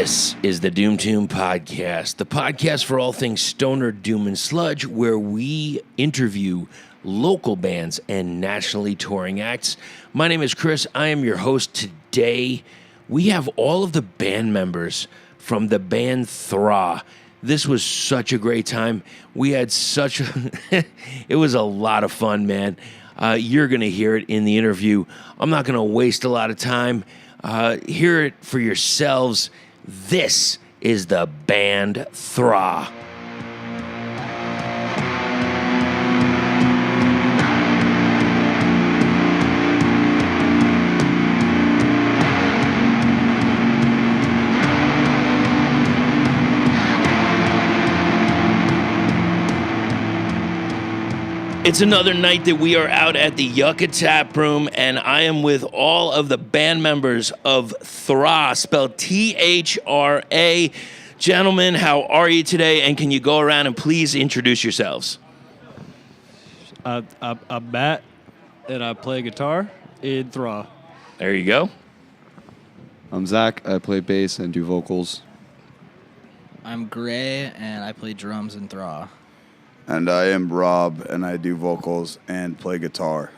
This is the doomtombpodcast, the podcast for all things stoner, doom, and sludge, where we interview local bands and nationally touring acts. My name is Chris. I am your host today. We have all of the band members from the band Thra. This was such a great time. We had such a... it was a lot of fun, man. You're going to hear it in the interview. I'm not going to waste a lot of time. Hear it for yourselves. This is the band Thra. It's another night that we are out at the Yucca Tap Room, and I am with all of the band members of Thra, spelled T-H-R-A. Gentlemen, how are you today? And can you go around and please introduce yourselves? I'm Matt, and I play guitar in Thra. There you go. I'm Zach. I play bass and do vocals. I'm Gray, and I play drums in Thra. And I am Rob, and I do vocals and play guitar.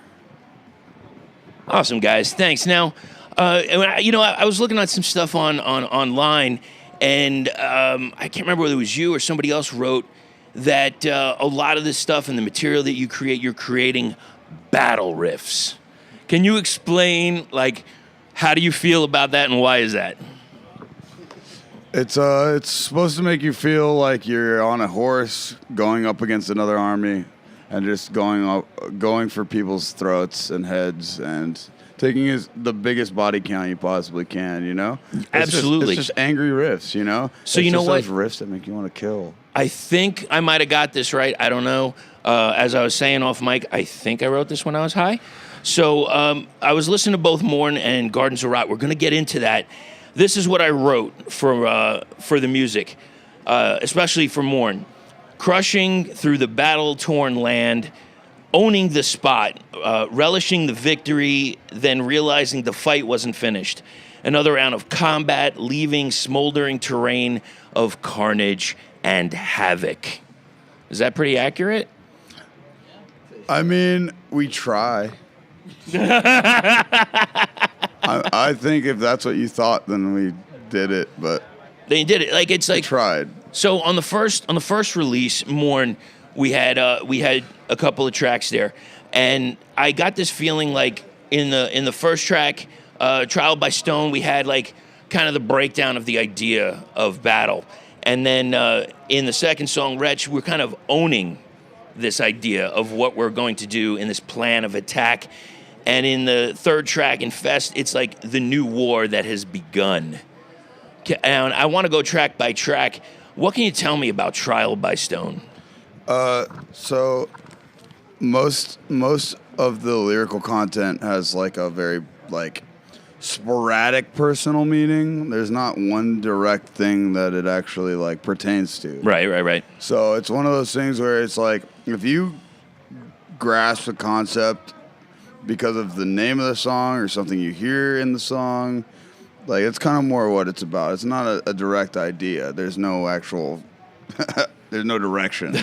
Awesome, guys. Thanks. Now, I was looking at some stuff online, and I can't remember whether it was you or somebody else wrote that a lot of this stuff and the material that you create, you're creating battle riffs. Can you explain, how do you feel about that, and why is that? It's supposed to make you feel like you're on a horse going up against another army and just going for people's throats and heads and taking the biggest body count you possibly can, you know? Absolutely. It's just angry riffs, you know? So it's you know what? Those riffs that make you want to kill. I think I might have got this right. I don't know. As I was saying off mic, I think I wrote this when I was high. So I was listening to both Morn and Gardens of Rot. We're going to get into that. This is what I wrote for the music, especially for Morn. Crushing through the battle-torn land, owning the spot, relishing the victory, then realizing the fight wasn't finished. Another round of combat, leaving smoldering terrain of carnage and havoc. Is that pretty accurate? I mean, we try. I think if that's what you thought, then we did it, but they did it. We tried. So on the first release, Morn, we had a couple of tracks there, and I got this feeling like in the first track, Trial by Stone, we had kind of the breakdown of the idea of battle, and then in the second song, Wretch, we're kind of owning this idea of what we're going to do in this plan of attack. And in the third track, Infest, it's like the new war that has begun. And I want to go track by track. What can you tell me about Trial by Stone? So most of the lyrical content has a very sporadic personal meaning. There's not one direct thing that it actually pertains to. Right. So it's one of those things where it's if you grasp a concept because of the name of the song or something you hear in the song, it's kind of more what it's about. It's not a direct idea. There's no actual, there's no direction.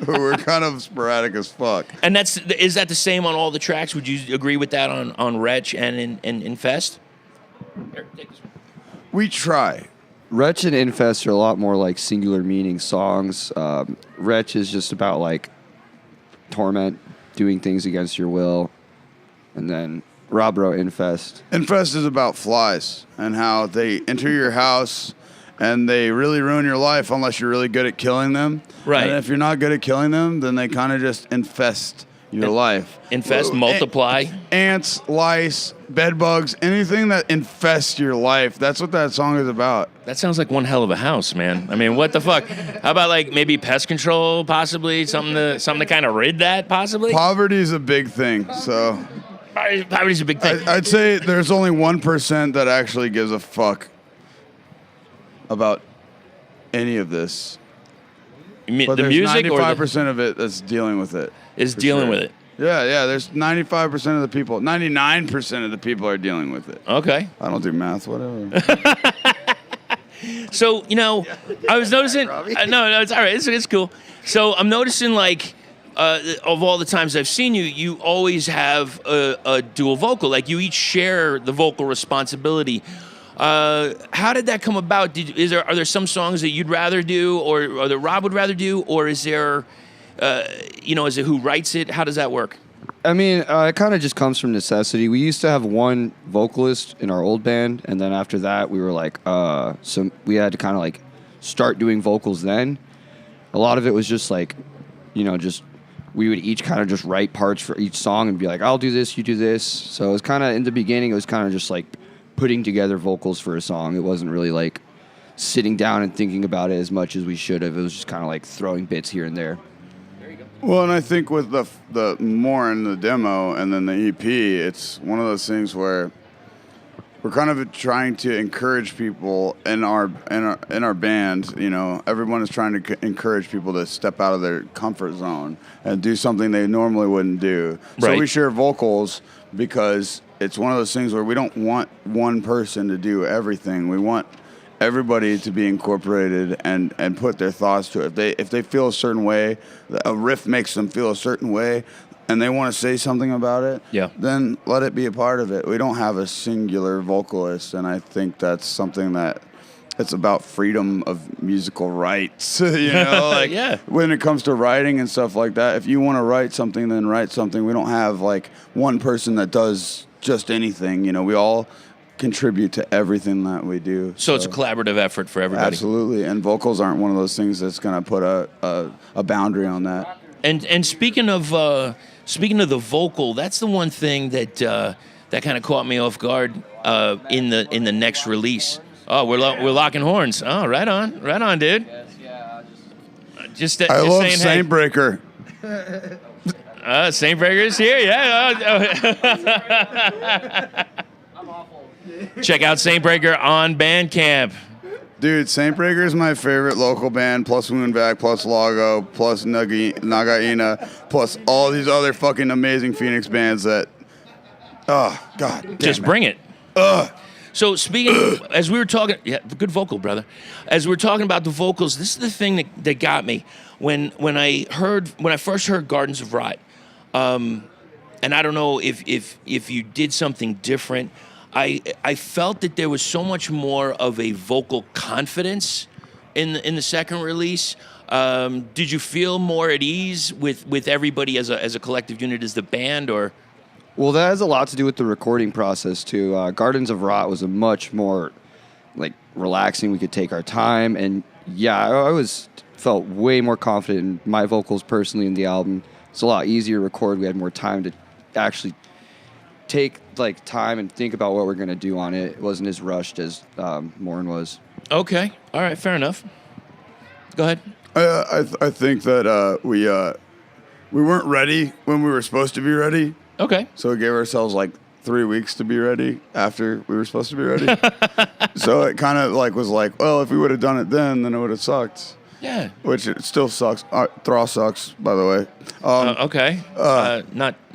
We're kind of sporadic as fuck. And is that the same on all the tracks? Would you agree with that on Wretch and in Infest? Here, take this one. We try. Wretch and Infest are a lot more singular meaning songs. Wretch is just about torment, doing things against your will. And then Rob wrote Infest. Infest is about flies and how they enter your house and they really ruin your life unless you're really good at killing them. Right. And if you're not good at killing them, then they kind of just infest your life. Infest, multiply. Ants, lice, bed bugs, anything that infests your life. That's what that song is about. That sounds like one hell of a house, man. I mean, what the fuck? How about maybe pest control, possibly? Something to kind of rid that, possibly? Poverty is a big thing, so... Poverty's a big thing. I'd say there's only 1% that actually gives a fuck about any of this. But the music 95% of it that's dealing with it. Is dealing with it. Yeah, there's 95% of the people. 99% of the people are dealing with it. Okay. I don't do math, whatever. So, I was noticing. No, it's all right. It's cool. So I'm noticing, like, of all the times I've seen you, you always have a dual vocal. Like, you each share the vocal responsibility. How did that come about? Are there some songs that you'd rather do, or that Rob would rather do, or is there, is it who writes it? How does that work? I mean, it kind of just comes from necessity. We used to have one vocalist in our old band, and then after that, we were like, so we had to kind of like start doing vocals then. A lot of it was just like, just we would each kind of just write parts for each song and be like, I'll do this, you do this. So it was kind of, in the beginning, it was kind of just like putting together vocals for a song. It wasn't really like sitting down and thinking about it as much as we should have. It was just kind of like throwing bits here and there. Well, and I think with the more in the demo and then the EP, it's one of those things where we're kind of trying to encourage people in our band. Everyone is trying to encourage people to step out of their comfort zone and do something they normally wouldn't do. Right. So we share vocals because it's one of those things where we don't want one person to do everything. We want everybody to be incorporated and put their thoughts to it. If they feel a certain way, a riff makes them feel a certain way, and they want to say something about it, then let it be a part of it. We don't have a singular vocalist, and I think that's something that it's about freedom of musical rights. When it comes to writing and stuff like that, if you want to write something, then write something. We don't have like one person that does just anything. We all contribute to everything that we do. So it's a collaborative effort for everybody. Absolutely, and vocals aren't one of those things that's going to put a boundary on that. And speaking of the vocal, that's the one thing that kind of caught me off guard in the next release. Oh, we're locking horns. Oh, right on, dude. Just I love saying, Saintbreaker. Saintbreaker is here, yeah. Check out Saintbreaker on Bandcamp. Dude, Saintbreaker is my favorite local band, plus Moonback, plus Lago, plus Nagaina, plus all these other fucking amazing Phoenix bands that, oh, God damn Just bring it. So speaking, as we were talking, good vocal, brother. As we were talking about the vocals, this is the thing that got me when I first heard Gardens of Rot, and I don't know if you did something different. I felt that there was so much more of a vocal confidence in the second release. Did you feel more at ease with everybody as a collective unit as the band, or? Well, that has a lot to do with the recording process too. Gardens of Rot was a much more like relaxing. We could take our time, and I felt way more confident in my vocals personally in the album. It's a lot easier to record. We had more time to actually take like time and think about what we're gonna do on it. It wasn't as rushed as Morin was. Okay, all right, fair enough. Go ahead. I think that we weren't ready when we were supposed to be ready. Okay. So we gave ourselves like 3 weeks to be ready after we were supposed to be ready. So it kind of like was like, well, if we would have done it then it would have sucked. Yeah. Which it still sucks. Thra sucks, by the way. Okay.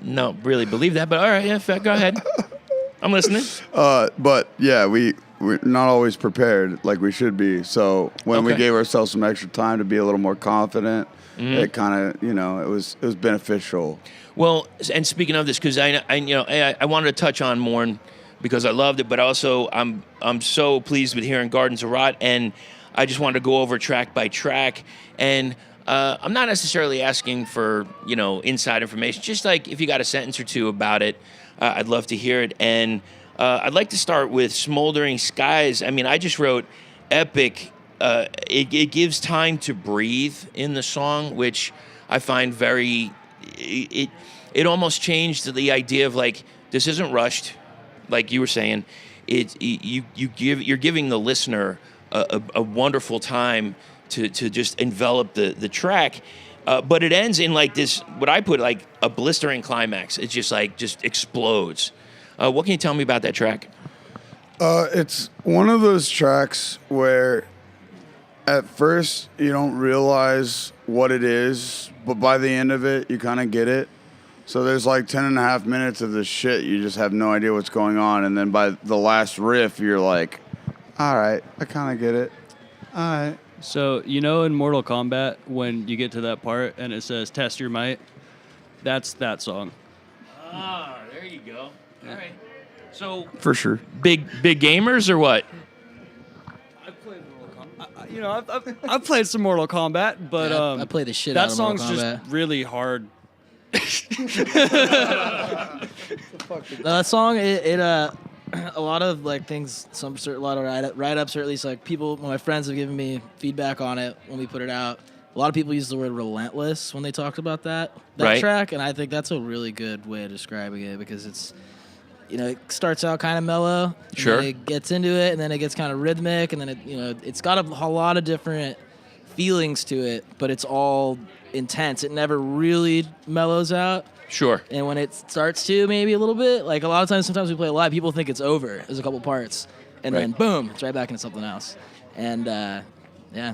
Not really believe that, but all right. Yeah, go ahead. I'm listening. But yeah, we're not always prepared like we should be. So when we gave ourselves some extra time to be a little more confident, it kind of, it was beneficial. Well, and speaking of this, because I wanted to touch on Morn because I loved it, but also I'm so pleased with hearing Gardens of Rot, and I just wanted to go over track by track, and I'm not necessarily asking for inside information. Just like if you got a sentence or two about it, I'd love to hear it. And I'd like to start with Smoldering Skies. I mean, I just wrote epic. It gives time to breathe in the song, which I find very. It almost changed the idea of like this isn't rushed, like you were saying. You're giving the listener a wonderful time to just envelop the track, but it ends in like this, what I put like a blistering climax. It's just explodes. What can you tell me about that track? It's one of those tracks where at first you don't realize what it is, but by the end of it you kind of get it. So there's like 10 and a half minutes of this shit, you just have no idea what's going on, and then by the last riff you're like, all right, I kind of get it. right. So, you know, in Mortal Kombat, when you get to that part and it says "Test your might," that's that song. Ah, there you go. All right. So For sure. big gamers or what? I've played Mortal Kombat. You know, I've played some Mortal Kombat, but Yeah, I play the shit that out of Mortal song's Kombat. just really hard. That song, a lot of like things, a lot of write-ups, or at least like people, my friends have given me feedback on it when we put it out. A lot of people use the word relentless when they talked about that Right. track, and I think that's a really good way of describing it because it's, you know, it starts out kind of mellow, and Sure. then it gets into it, and then it gets kind of rhythmic, and then it, you know, it's got a lot of different feelings to it, but it's all intense. It never really mellows out. Sure. And when it starts to, maybe a little bit, like a lot of times, sometimes we play live, people think it's over. There's a couple parts, and then Right. boom, it's right back into something else. And yeah,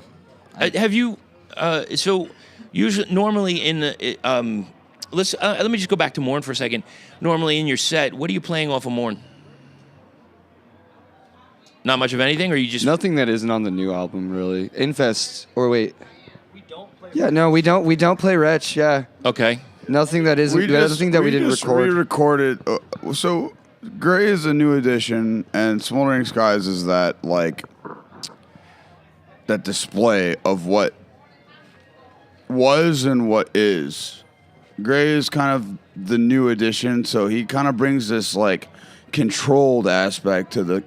Have you? So usually, normally in the let me just go back to Morn for a second. Normally in your set, what are you playing off of Morn? Not much of anything, or you just Nothing that isn't on the new album, really. Infest, or wait. Yeah, no, we don't play Wretch, yeah. okay? Nothing that isn't, nothing that we didn't record. Re-recorded. So Gray is a new addition, and Smoldering Skies is that like that display of what was and what is. Gray is kind of the new addition, so he kind of brings this like controlled aspect to the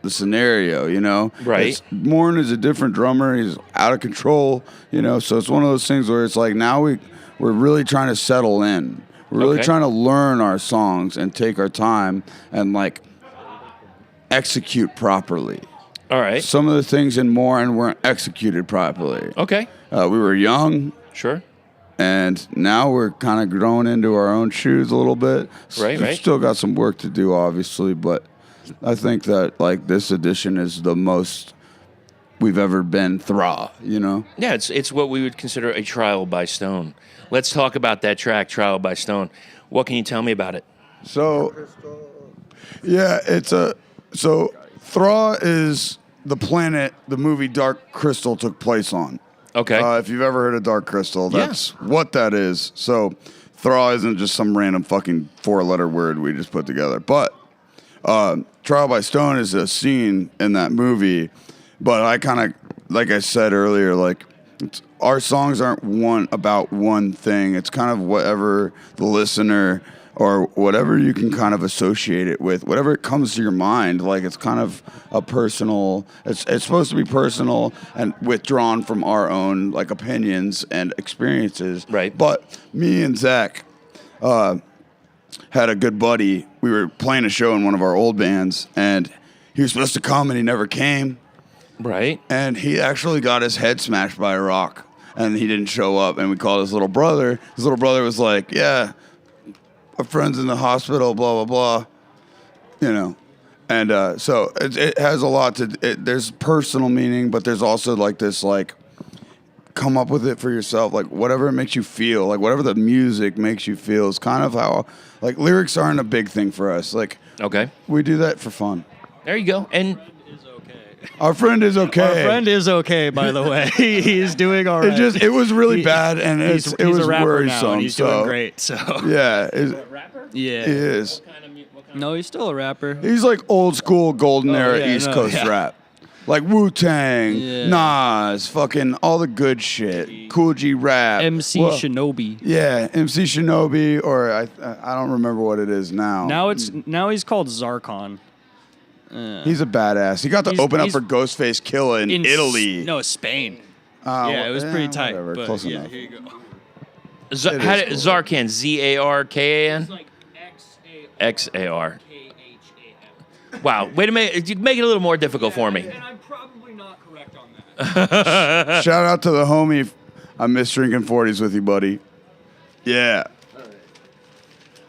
scenario, you know? Right. Morn is a different drummer. He's out of control, you know? So it's one of those things where it's like now we're really trying to settle in. We're really Okay. trying to learn our songs and take our time and like execute properly. All right. Some of the things in Morn weren't executed properly. Okay. We were young, Sure. and now we're kind of growing into our own shoes a little bit. Right, We've right. still got some work to do, obviously, but I think that like this edition is the most we've ever been Thra, you know? Yeah, it's what we would consider a trial by stone. Let's talk about that track, Trial by Stone. What can you tell me about it? So, yeah, so Thra is the planet the movie Dark Crystal took place on. Okay. If you've ever heard of Dark Crystal, that's what that is. So Thra isn't just some random fucking 4-letter word we just put together. But Trial by Stone is a scene in that movie. But I kind of, like I said earlier, like our songs aren't about one thing. It's kind of whatever the listener or whatever you can kind of associate it with, whatever it comes to your mind. Like it's kind of a personal. It's supposed to be personal and withdrawn from our own like opinions and experiences. Right. But me and Zach had a good buddy. We were playing a show in one of our old bands, and he was supposed to come, and he never came. Right. And he actually got his head smashed by a rock, and he didn't show up. And we called his little brother. His little brother was like, "Yeah, our friend's in the hospital, blah, blah, blah." You know. And so it has a lot to... there's personal meaning, but there's also like this, like, come up with it for yourself. Like, whatever it makes you feel. Like, whatever the music makes you feel is kind of how... Like, lyrics aren't a big thing for us. Like, Okay. we do that for fun. There you go. And Our friend is okay. Our friend is okay, by the way. He's doing all right. It was really bad, and he's it was a rapper worrisome. now, and he's so, doing great. So Yeah, yeah, he is. no, he's still a rapper. He's like old school golden era yeah, East no, Coast yeah. rap. Like Wu-Tang, Yeah. Nas, fucking all the good shit. Cool G rap. MC Well, Shinobi. Yeah, MC Shinobi, or I don't remember what it is now. Now he's called Zarkon. He's a badass. He got to He's- open up he's for Ghostface Killah in Italy. No, Spain. Yeah, it was pretty tight. Whatever, But close yeah, enough. here you go. It is cool. Zarkan, Zarkan? Like XAR. Wow. Wait a minute. You make it a little more difficult for me. And I'm probably not correct on that. Shout out to the homie. I miss drinking 40s with you, buddy. Yeah.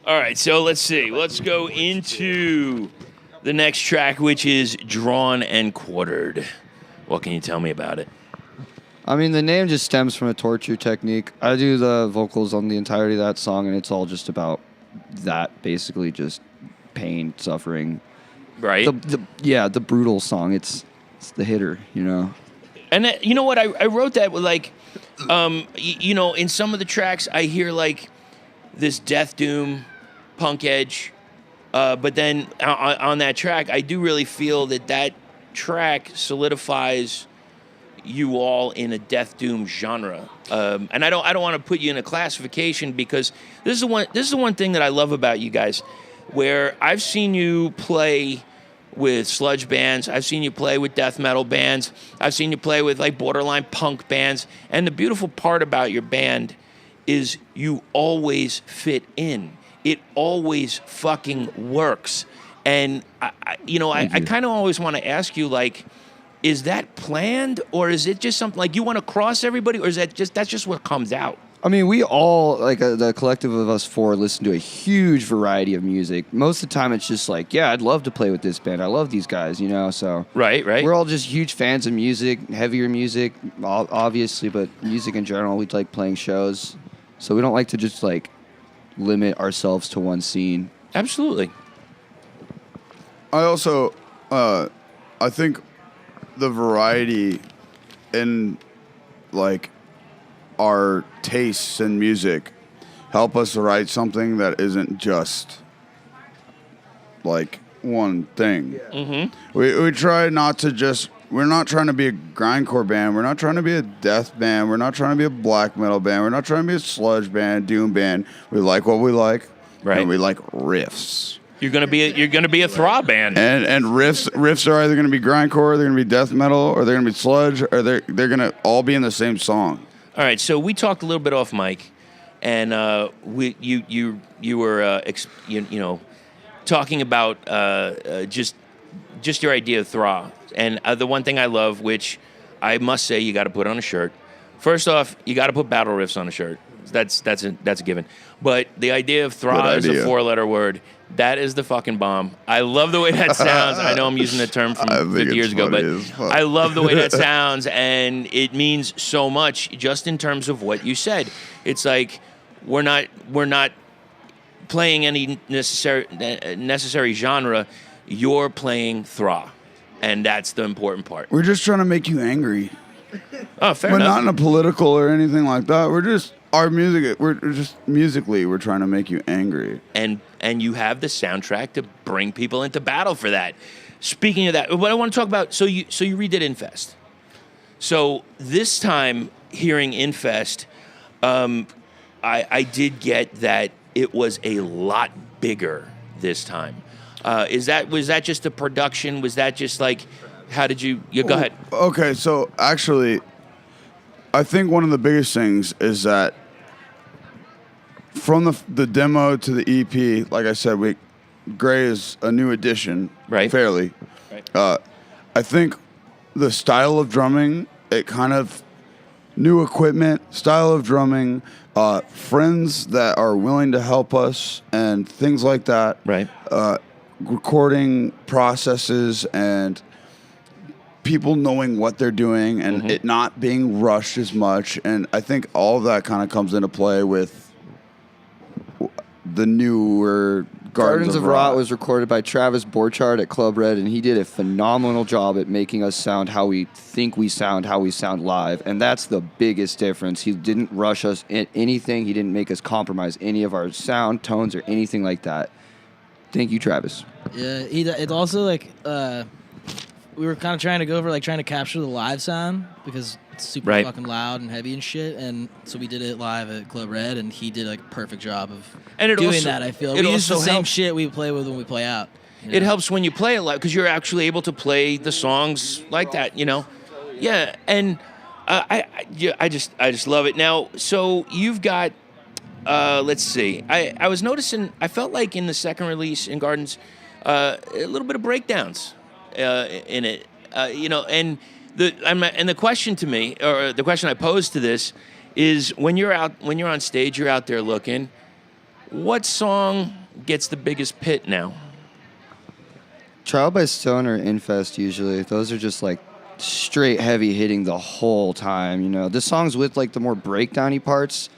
All right, so let's see. Let's go into the next track, which is Drawn and Quartered. What can you tell me about it? I mean, the name just stems from a torture technique. I do the vocals on the entirety of that song, and it's all just about that, basically just pain, suffering. Right? The brutal song. It's the hitter, you know. And you know what? I wrote that with like, in some of the tracks I hear like this death doom, punk edge, but then on that track I do really feel that track solidifies you all in a death doom genre. And I don't want to put you in a classification because this is the one thing that I love about you guys, where I've seen you play with sludge bands, I've seen you play with death metal bands, I've seen you play with like borderline punk bands, and the beautiful part about your band is you always fit in. It always fucking works. And I kind of always want to ask you, like, is that planned, or is it just something like you want to cross everybody, or is that's just what comes out? I mean, we all, like the collective of us four, listen to a huge variety of music. Most of the time, it's just like, yeah, I'd love to play with this band. I love these guys, so. Right. We're all just huge fans of music, heavier music, obviously, but music in general. We like playing shows. So we don't like to just, like, limit ourselves to one scene. Absolutely. I also, I think the variety in, like, our tastes in music help us write something that isn't just like one thing. Mm-hmm. We try not to just, we're not trying to be a grindcore band, we're not trying to be a death band, we're not trying to be a black metal band, we're not trying to be a sludge band, doom band. We like what we like, right? And we like riffs. You're gonna be a Thra band, and riffs are either gonna be grindcore, they're gonna be death metal, or they're gonna be sludge, or they're gonna all be in the same song. All right, so we talked a little bit off mic, and you were talking about just your idea of Thra, and the one thing I love, which I must say you got to put on a shirt. First off, you got to put battle riffs on a shirt. That's a given. But the idea of Thra is a 4-letter word. That is the fucking bomb. I love the way that sounds. I know I'm using the term from 50 years ago, but I love the way that sounds, and it means so much just in terms of what you said. It's like we're not playing any necessary genre. You're playing Thra, and that's the important part. We're just trying to make you angry. Oh, fair We're enough. not in a political or anything like that. We're just musically we're trying to make you angry. And you have the soundtrack to bring people into battle for that. Speaking of that, what I want to talk about, so you redid Infest. So this time hearing Infest, I did get that it was a lot bigger this time. Was that just the production? Was that just like, how did you go ahead. Okay, so actually, I think one of the biggest things is that from the demo to the EP, like I said, Gray is a new addition, right? Fairly. Right. I think the style of drumming, it kind of new equipment, style of drumming, friends that are willing to help us, and things like that. Right. Recording processes and people knowing what they're doing, and it not being rushed as much. And I think all of that kind of comes into play with the newer Gardens of Rot was recorded by Travis Borchardt at Club Red, and he did a phenomenal job at making us sound how we think we sound, how we sound live. And that's the biggest difference. He didn't rush us in anything. He didn't make us compromise any of our sound, tones, or anything like that. Thank you, Travis. Yeah, it also, like, we were kind of trying to capture the live sound because it's super fucking loud and heavy and shit. And so we did it live at Club Red, and he did like a perfect job of doing that. I feel we use the same shit we play with when we play out. It helps when you play it live because you're actually able to play the songs like that. Yeah, and I just love it. Now, so you've got. Let's see. I was noticing. I felt like in the second release in Gardens, a little bit of breakdowns in it. And the question to me, or the question I pose to this, is when you're on stage, you're out there looking. What song gets the biggest pit now? Trial by Stone or Infest usually. Those are just like straight heavy hitting the whole time. The songs with like the more breakdowny parts.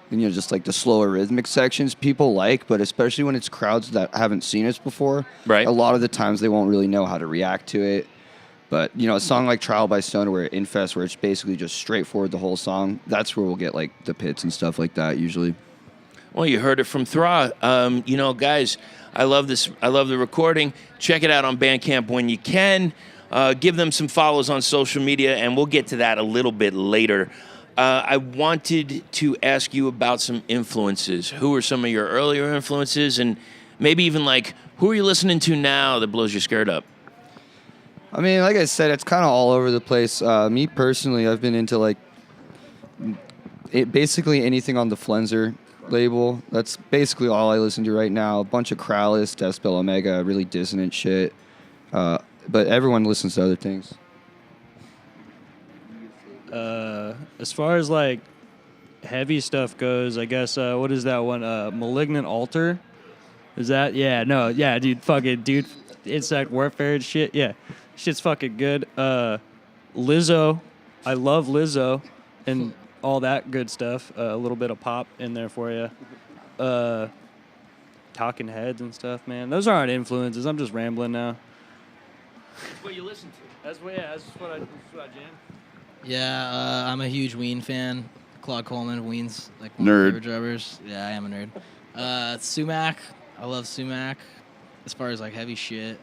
And, just like the slower rhythmic sections people like, but especially when it's crowds that haven't seen us before. Right. A lot of the times they won't really know how to react to it. But, you know, a song like Trial by Stoner where Infest, where it's basically just straightforward the whole song, that's where we'll get, like, the pits and stuff like that usually. Well, you heard it from Thra. You know, guys, I love this. I love the recording. Check it out on Bandcamp when you can. Give them some follows on social media, and we'll get to that a little bit later. I wanted to ask you about some influences. Who are some of your earlier influences? And maybe even, like, who are you listening to now that blows your skirt up? I mean, like I said, it's kind of all over the place. Me personally, I've been into like basically anything on the Flenser label. That's basically all I listen to right now. A bunch of Krallis, Deathspell Omega, really dissonant shit. But everyone listens to other things. As far as like heavy stuff goes, I guess what is that one? Malignant Altar? Is that? Yeah, no, yeah, dude, Insect Warfare and shit. Yeah, shit's fucking good. Lizzo, I love Lizzo and all that good stuff. A little bit of pop in there for you. Talking Heads and stuff, man. Those aren't influences. I'm just rambling now. That's what you listen to. That's what I jam. Yeah, I'm a huge Ween fan. Claude Coleman, Ween's like one Nerd. of my favorite drummers. Yeah, I am a nerd. Sumac, I love Sumac as far as like heavy shit.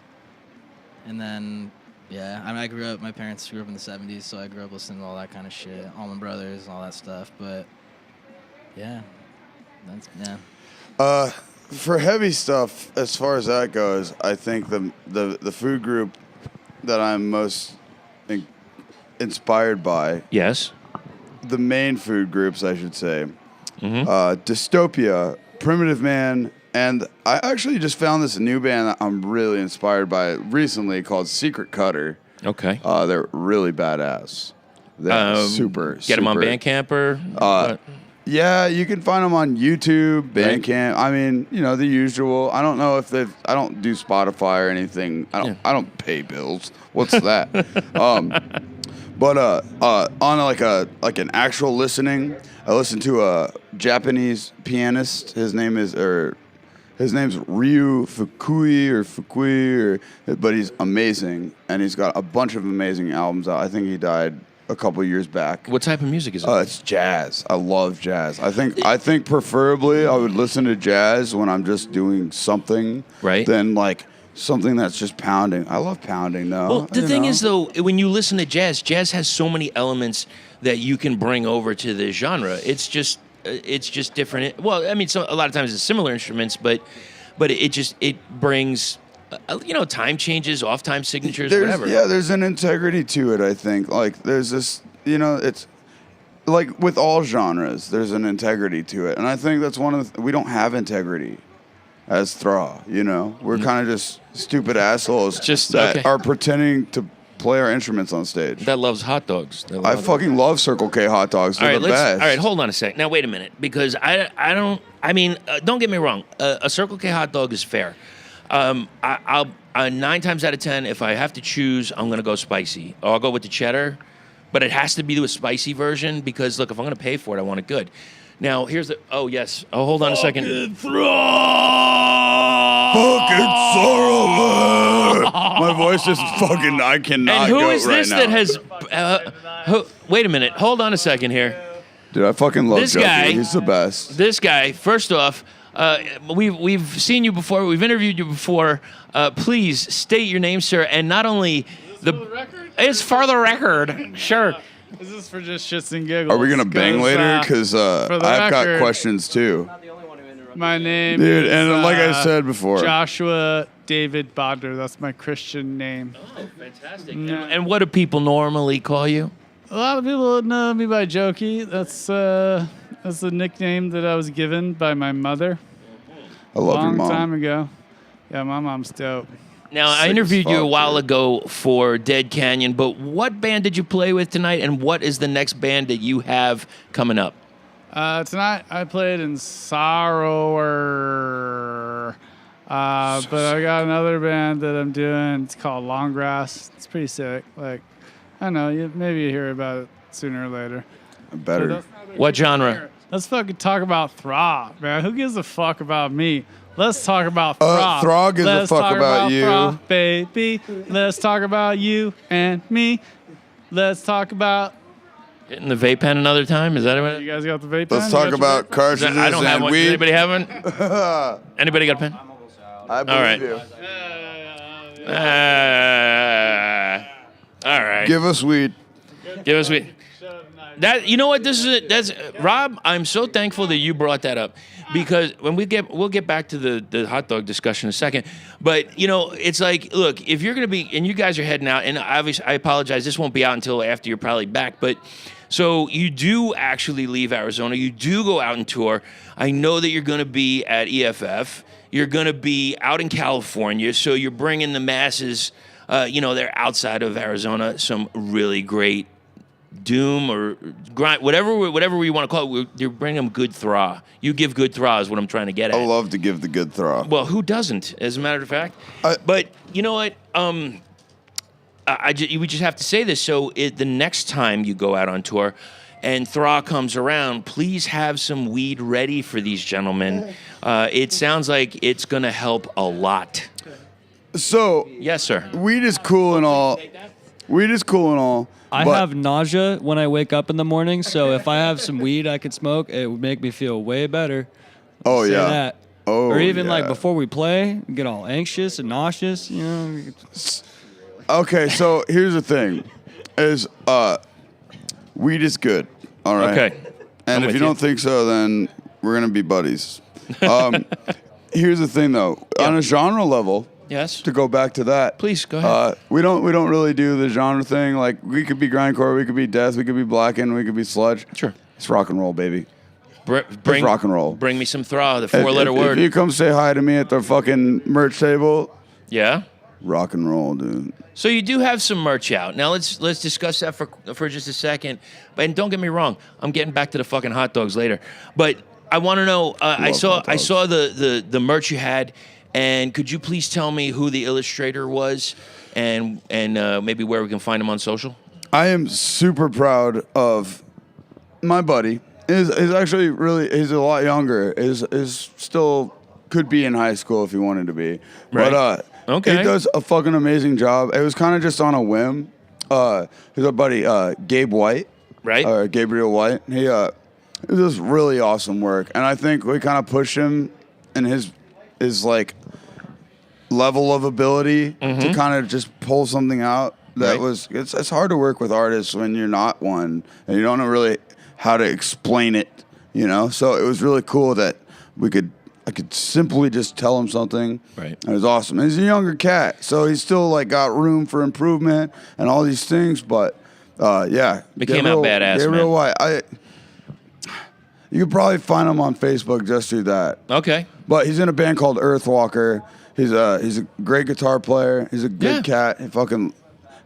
And then, yeah, I mean, my parents grew up in the 70s, so I grew up listening to all that kind of shit. Allman Brothers and all that stuff. But, yeah, yeah. For heavy stuff, as far as that goes, I think the food group that I'm most inspired by, Yes. the main food groups, I should say, Dystopia, Primitive Man, and I actually just found this new band that I'm really inspired by recently called Secret Cutter. Okay. They're really badass. They're super. Get them on Bandcamp or what? Yeah, you can find them on YouTube, Bandcamp. I mean, you know, the usual. I don't know if I don't do Spotify or anything. I don't pay bills. What's that? But on like an actual listening, I listened to a Japanese pianist. His name's Ryu Fukui, but he's amazing, and he's got a bunch of amazing albums out. I think he died a couple of years back. What type of music is it? It's jazz. I love jazz. I think preferably I would listen to jazz when I'm just doing something, Right. Than like something that's just pounding. I love pounding though. Well, the thing is, though, when you listen to jazz has so many elements that you can bring over to the genre. It's just different. Well, I mean, a lot of times it's similar instruments, but it brings, time changes, off time signatures, whatever. Yeah, there's an integrity to it, I think. Like, there's this, it's like with all genres, there's an integrity to it. And I think that's one of we don't have integrity as Thra, We're kind of just stupid assholes that are pretending to play our instruments on stage. That loves hot dogs. I fucking love Circle K hot dogs. They're the best. All right, hold on a sec. Now, wait a minute, because don't get me wrong. A Circle K hot dog is fair. I'll 9 times out of 10, if I have to choose, I'm going to go spicy. Or I'll go with the cheddar, but it has to be a spicy version because, look, if I'm going to pay for it, I want it good. Now, here's the... Oh, yes. Oh, hold on a second. Fucking sorrow. My voice just fucking... I cannot And who go is right this now. that has... wait a minute. Hold on a second here. Dude, I fucking love This Juggy. guy- He's the best. This guy, first off, we've seen you before. We've interviewed you before. Please state your name, sir. And not only it's for the record. Sure. This is for just shits and giggles. Are we going to bang later? Because I've got record, questions, too. My name Dude, is, and like I said before. Joshua David Bodler. That's my Christian name. Oh, fantastic. Yeah. And what do people normally call you? A lot of people know me by Jokey. That's the nickname that I was given by my mother I love your long mom. time ago. Yeah, my mom's dope. Now, I Sick interviewed as you a fuck, while dude. ago for Dead Canyon, but what band did you play with tonight, and what is the next band that you have coming up? Tonight I played in Sorrower, but I got another band that I'm doing. It's called Long Grass. It's pretty sick. Like, I don't know, maybe you hear about it sooner or later. Better. What genre? Let's fucking talk about Thra, man. Who gives a fuck about me? Let's talk about Thra. Thra gives a Let's fuck talk about you. Thra, baby. Let's talk about you and me. Let's talk about. Hitting the vape pen another time? Is that what? You guys got the vape pen? Let's You talk got your about vape pen? cartridges I don't have and one. Does weed. anybody have one? Anybody got a pen? I believe right. you. All right. Give us weed. Give us weed. That, you know what, that's Rob, I'm so thankful that you brought that up, because when we'll get back to the hot dog discussion in a second, but you know, it's like, look, if you're going to be, and you guys are heading out, and obviously I apologize, this won't be out until after you're probably back, but so you do actually leave Arizona, you do go out and tour. I know that you're going to be at EFF, you're going to be out in California, so you're bringing the masses, they're outside of Arizona, some really great doom or grind, whatever we want to call it. You bring them good Thra. You give good Thra is what I'm trying to get at. I love to give the good Thra. Well, who doesn't, as a matter of fact? But you know what? We just have to say this. So the next time you go out on tour and Thra comes around, please have some weed ready for these gentlemen. It sounds like it's going to help a lot. So, Yes, sir. weed is cool and all. I but have nausea when I wake up in the morning, so if I have some weed I could smoke, it would make me feel way better. Oh, Say yeah. that. Oh, or even like yeah. before we play, get all anxious and nauseous. You know. Okay, so here's the thing: is weed is good. All right. Okay. And I'm if with you you. don't think so, then we're gonna be buddies. Here's the thing, though. Yeah. On a genre level, Yes. to go back to that, Please, go ahead. we don't really do the genre thing. Like, we could be grindcore, we could be death, we could be blackened, we could be sludge. Sure. It's rock and roll, baby. Bring rock and roll. Bring me some Thra, the four-letter word. If you come say hi to me at the fucking merch table, Yeah. rock and roll, dude. So you do have some merch out. Now let's discuss that for just a second. And don't get me wrong, I'm getting back to the fucking hot dogs later. But I want to know. I saw hot dogs. the merch you had, and could you please tell me who the illustrator was, and maybe where we can find him on social? I am super proud of my buddy. Is actually really, he's a lot younger. Is still could be in high school if he wanted to be. Right. But Okay. he does a fucking amazing job. It was kind of just on a whim. He's our buddy Gabe White, Right. Gabriel White. He does really awesome work, and I think we kind of push him in his like level of ability to kind of just pull something out that Right. it's hard to work with artists when you're not one and you don't know really how to explain it, you know. So it was really cool that I could simply just tell him something. Right. It was awesome. And he's a younger cat, so he's still like got room for improvement and all these things. But yeah, It came out badass, Gabriel man. White. You could probably find him on Facebook just through that. Okay. But he's in a band called Earthwalker. He's a great guitar player. He's a good cat.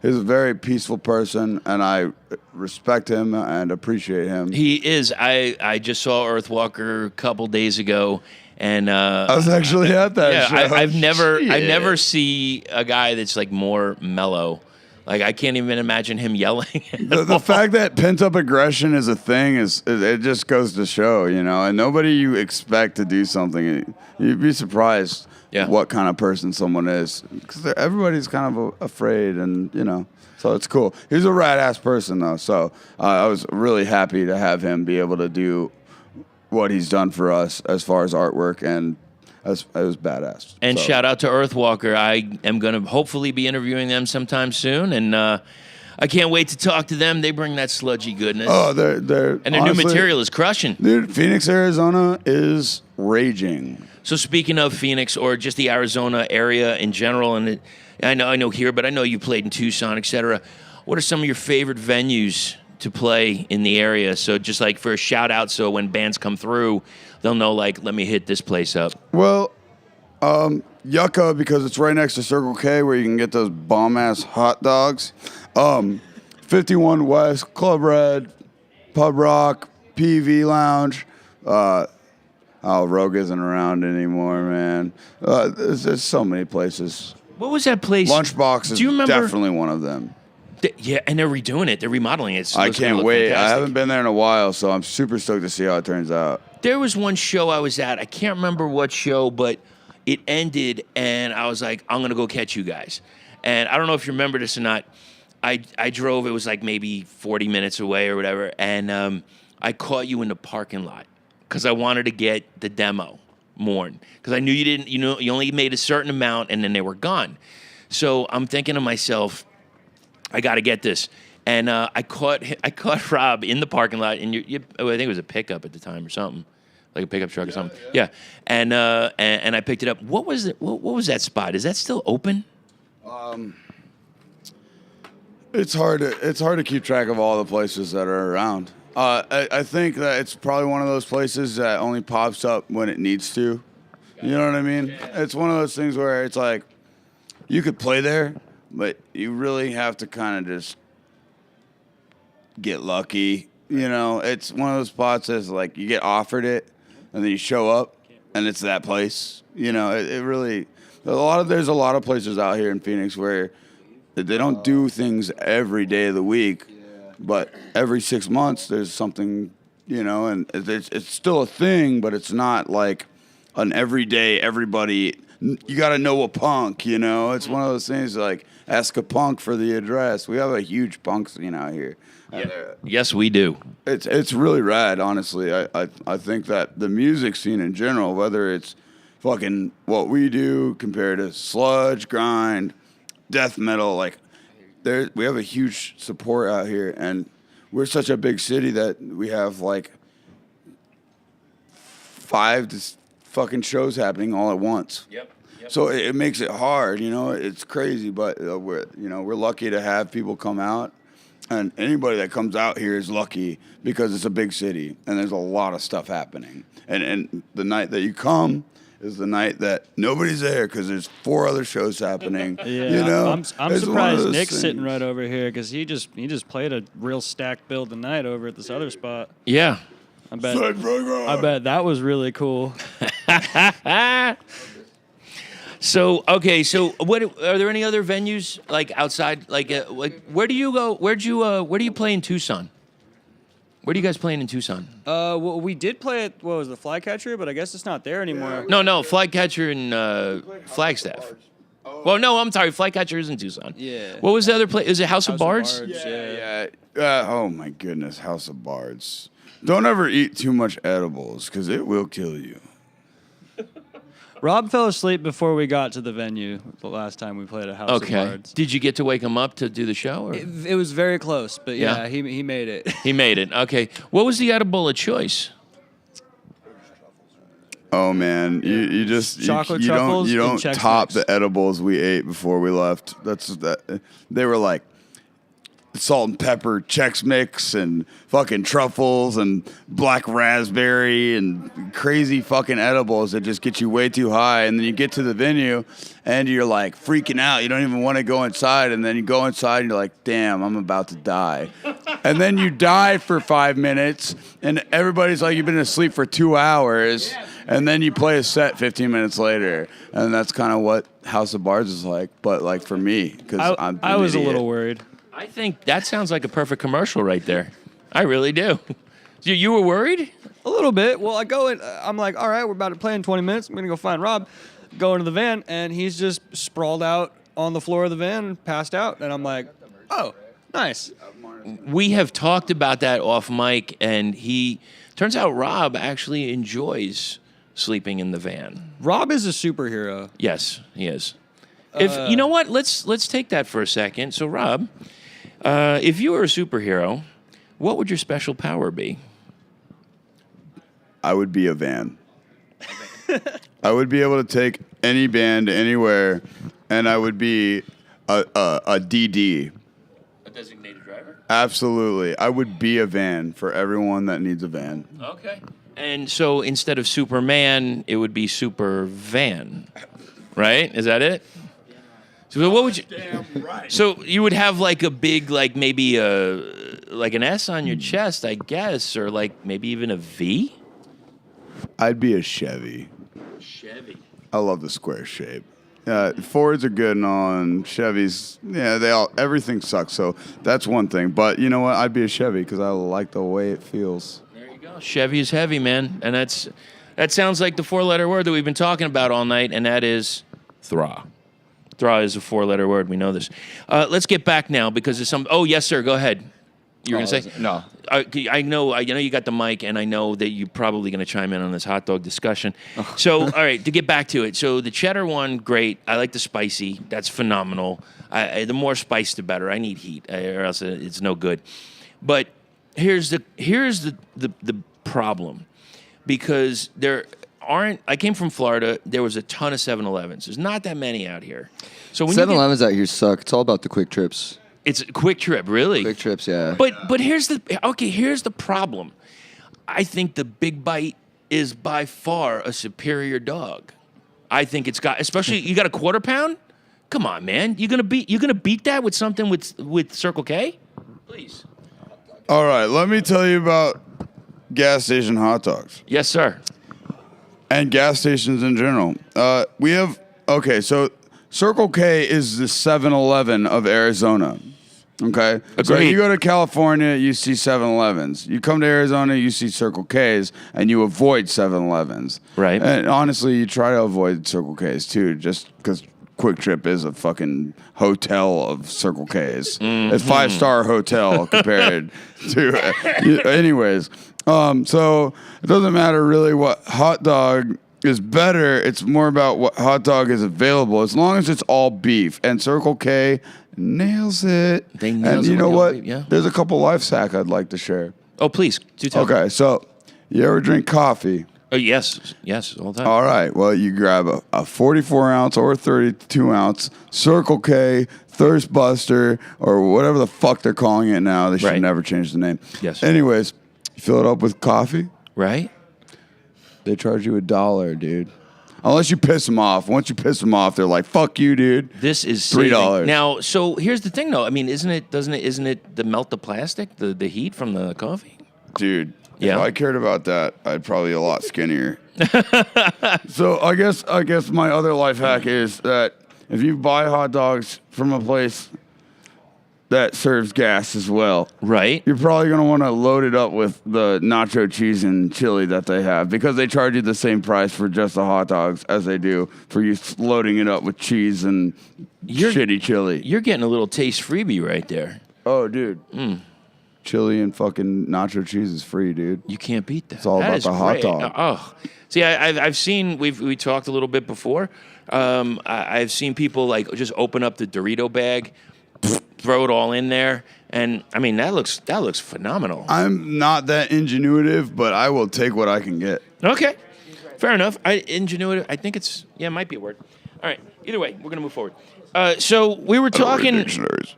He's a very peaceful person, and I respect him and appreciate him. He is. I just saw Earthwalker a couple days ago, and I was actually at that show. I've never Shit. see a guy that's like more mellow. Like, I can't even imagine him yelling. The fact that pent up aggression is a thing it just goes to show, you know. And nobody you expect to do something, you'd be surprised what kind of person someone is, because everybody's kind of afraid, and you know. So it's cool. He's a rad ass person though. So I was really happy to have him be able to do what he's done for us as far as artwork, and it was badass. And So, shout out to Earthwalker. I am going to hopefully be interviewing them sometime soon, and I can't wait to talk to them. They bring that sludgy goodness. Oh, they're and their honestly, new material is crushing. Dude, Phoenix, Arizona is raging. So speaking of Phoenix, or just the Arizona area in general, and I know here, but I know you played in Tucson, etc. What are some of your favorite venues to play in the area? So just like for a shout out, so when bands come through, they'll know, like, let me hit this place up. Well, Yucca, because it's right next to Circle K, where you can get those bomb ass hot dogs. 51 West, Club Red, Pub Rock, PV Lounge. Rogue isn't around anymore, man. There's so many places. What was that place? Lunchbox is Do you remember? definitely one of them. Yeah, and they're redoing it. They're remodeling it. I It's gonna can't look wait. I fantastic. haven't been there in a while, so I'm super stoked to see how it turns out. There was one show I was at. I can't remember what show, but it ended, and I was like, I'm gonna go catch you guys. And I don't know if you remember this or not. I drove. It was like maybe 40 minutes away or whatever, and I caught you in the parking lot because I wanted to get the demo more because I knew you didn't. You only made a certain amount, and then they were gone. So I'm thinking to myself, I got to get this. And I caught Rob in the parking lot, and I think it was a pickup at the time or something, like a pickup truck or something. Yeah. And I picked it up. What was it? What was that spot? Is that still open? It's hard to keep track of all the places that are around. I think that it's probably one of those places that only pops up when it needs to. You know what I mean? It's one of those things where it's like you could play there, but you really have to kind of just get lucky. It's one of those spots that's like you get offered it, and then you show up, and it's that place. It really there's a lot of places out here in Phoenix where they don't do things every day of the week, but every 6 months there's something, and it's still a thing, but it's not like an everyday everybody. You got to know a punk, It's one of those things like ask a punk for the address. We have a huge punk scene out here. Yeah. Yes, we do. It's really rad, honestly. I think that the music scene in general, whether it's fucking what we do compared to sludge, grind, death metal, like we have a huge support out here, and we're such a big city that we have like 5 fucking shows happening all at once. Yep. So it makes it hard, It's crazy, but we're lucky to have people come out, and anybody that comes out here is lucky because it's a big city and there's a lot of stuff happening. And the night that you come is the night that nobody's there because there's 4 other shows happening. Yeah, I'm surprised Nick's things. sitting right over here because he just played a real stacked build tonight over at this other spot. Yeah. I bet that was really cool. So what are there any other venues like outside? Like where do you go? Where do you play in Tucson? Where do you guys playing in Tucson? Well, we did play at what was the Flycatcher, but I guess it's not there anymore. No, Flycatcher in Flagstaff. Well, no, I'm sorry, Flycatcher is in Tucson. Yeah. What was the other place? Is it House of Bards? Yeah. Oh my goodness, House of Bards. Don't ever eat too much edibles because it will kill you. Rob fell asleep before we got to the venue the last time we played at House of Bards. Did you get to wake him up to do the show? Or? It was very close, but yeah, he made it. He made it. Okay. What was the edible of choice? Oh man, you just Chocolate you truffles don't and Chex top Mix. the edibles we ate before we left. They were like salt and pepper Chex Mix and fucking truffles and black raspberry and crazy fucking edibles that just get you way too high. And then you get to the venue and you're like freaking out. You don't even want to go inside. And then you go inside and you're like, damn, I'm about to die. And then you die for 5 minutes and everybody's like, you've been asleep for 2 hours. And then you play a set 15 minutes later. And that's kind of what House of Bards is like. But like for me, because I was a little worried. I think that sounds like a perfect commercial right there. I really do. You were worried? A little bit. Well, I go in. I'm like, all right, we're about to play in 20 minutes. I'm going to go find Rob. Go into the van, and he's just sprawled out on the floor of the van, passed out. And I'm like, oh, nice. We have talked about that off mic, and turns out Rob actually enjoys sleeping in the van. Rob is a superhero. Yes, he is. If you know what, let's take that for a second. So, Rob, if you were a superhero, what would your special power be? I would be a van. I would be able to take any band anywhere, and I would be a DD. A designated driver? Absolutely. I would be a van for everyone that needs a van. Okay. And so instead of Superman, it would be Super Van, right? Is that it? So what would you? Damn right. So you would have like a big, like maybe like an S on your chest, I guess, or like maybe even a V. I'd be a Chevy. Chevy. I love the square shape. Fords are good and all, and Chevys, everything sucks. So that's one thing. But you know what? I'd be a Chevy because I like the way it feels. There you go. Chevy is heavy, man, and that's That sounds like the 4-letter word that we've been talking about all night, and that is Thra. Thra is a 4-letter word. We know this. Let's get back now because there's some. Oh, yes, sir. Go ahead. You were going to say? No. I know you got the mic, and I know that you're probably going to chime in on this hot dog discussion. So, all right, to get back to it. So the cheddar one, great. I like the spicy. That's phenomenal. The more spice, the better. I need heat, or else it's no good. But here's the problem, because there aren't. I came from Florida. There was a ton of 7-Elevens. There's not that many out here. So when 7-Elevens out here suck. It's all about the quick trips. It's a quick trip, really. Quick trips, yeah. But here's the problem. I think the Big Bite is by far a superior dog. I think it's got, especially you got a quarter pound. Come on, man, you're gonna beat that with something with Circle K? Please. All right, let me tell you about gas station hot dogs Yes, sir. and gas stations in general. So Circle K is the 7-Eleven of Arizona. Okay? So Agreed. you go to California, you see 7-Elevens. You come to Arizona, you see Circle Ks, and you avoid 7-Elevens. Right. And honestly, you try to avoid Circle Ks too, just because Quick Trip is a fucking hotel of Circle Ks. Mm-hmm. It's 5-star hotel compared to... anyways, so it doesn't matter really what hot dog is better. It's more about what hot dog is available, as long as it's all beef. And Circle K nails it. They nails and it you know with what? beef, yeah. There's a couple life hack I'd like to share. Oh, please do tell. Okay, so you ever drink coffee? Oh, yes, all the time. All right. Well, you grab a 44 ounce or 32 ounce Circle K, Thirst Buster, or whatever the fuck they're calling it now. They should Right. never change the name. Yes. Anyways, you fill it up with coffee. Right. They charge you $1, dude. Unless you piss them off. Once you piss them off, they're like, "Fuck you, dude." This is $3. saving. Now, so here's the thing, though. I mean, isn't it the melt the plastic, the heat from the coffee? Dude. Yeah. If I cared about that, I'd probably be a lot skinnier. So I guess my other life hack is that if you buy hot dogs from a place that serves gas as well, Right. you're probably going to want to load it up with the nacho cheese and chili that they have, because they charge you the same price for just the hot dogs as they do for you loading it up with cheese and shitty chili. You're getting a little taste freebie right there. Oh, dude. Chili and fucking nacho cheese is free, dude. You can't beat that. It's all That about is the hot great. dog. Oh, see, I've seen we talked a little bit before. I've seen people like just open up the Dorito bag, throw it all in there, and I mean that looks phenomenal. I'm not that ingenuitive, but I will take what I can get. Okay, fair enough. Ingenuity. I think it might be a word. All right. Either way, we're gonna move forward. So we were talking Dictionaries.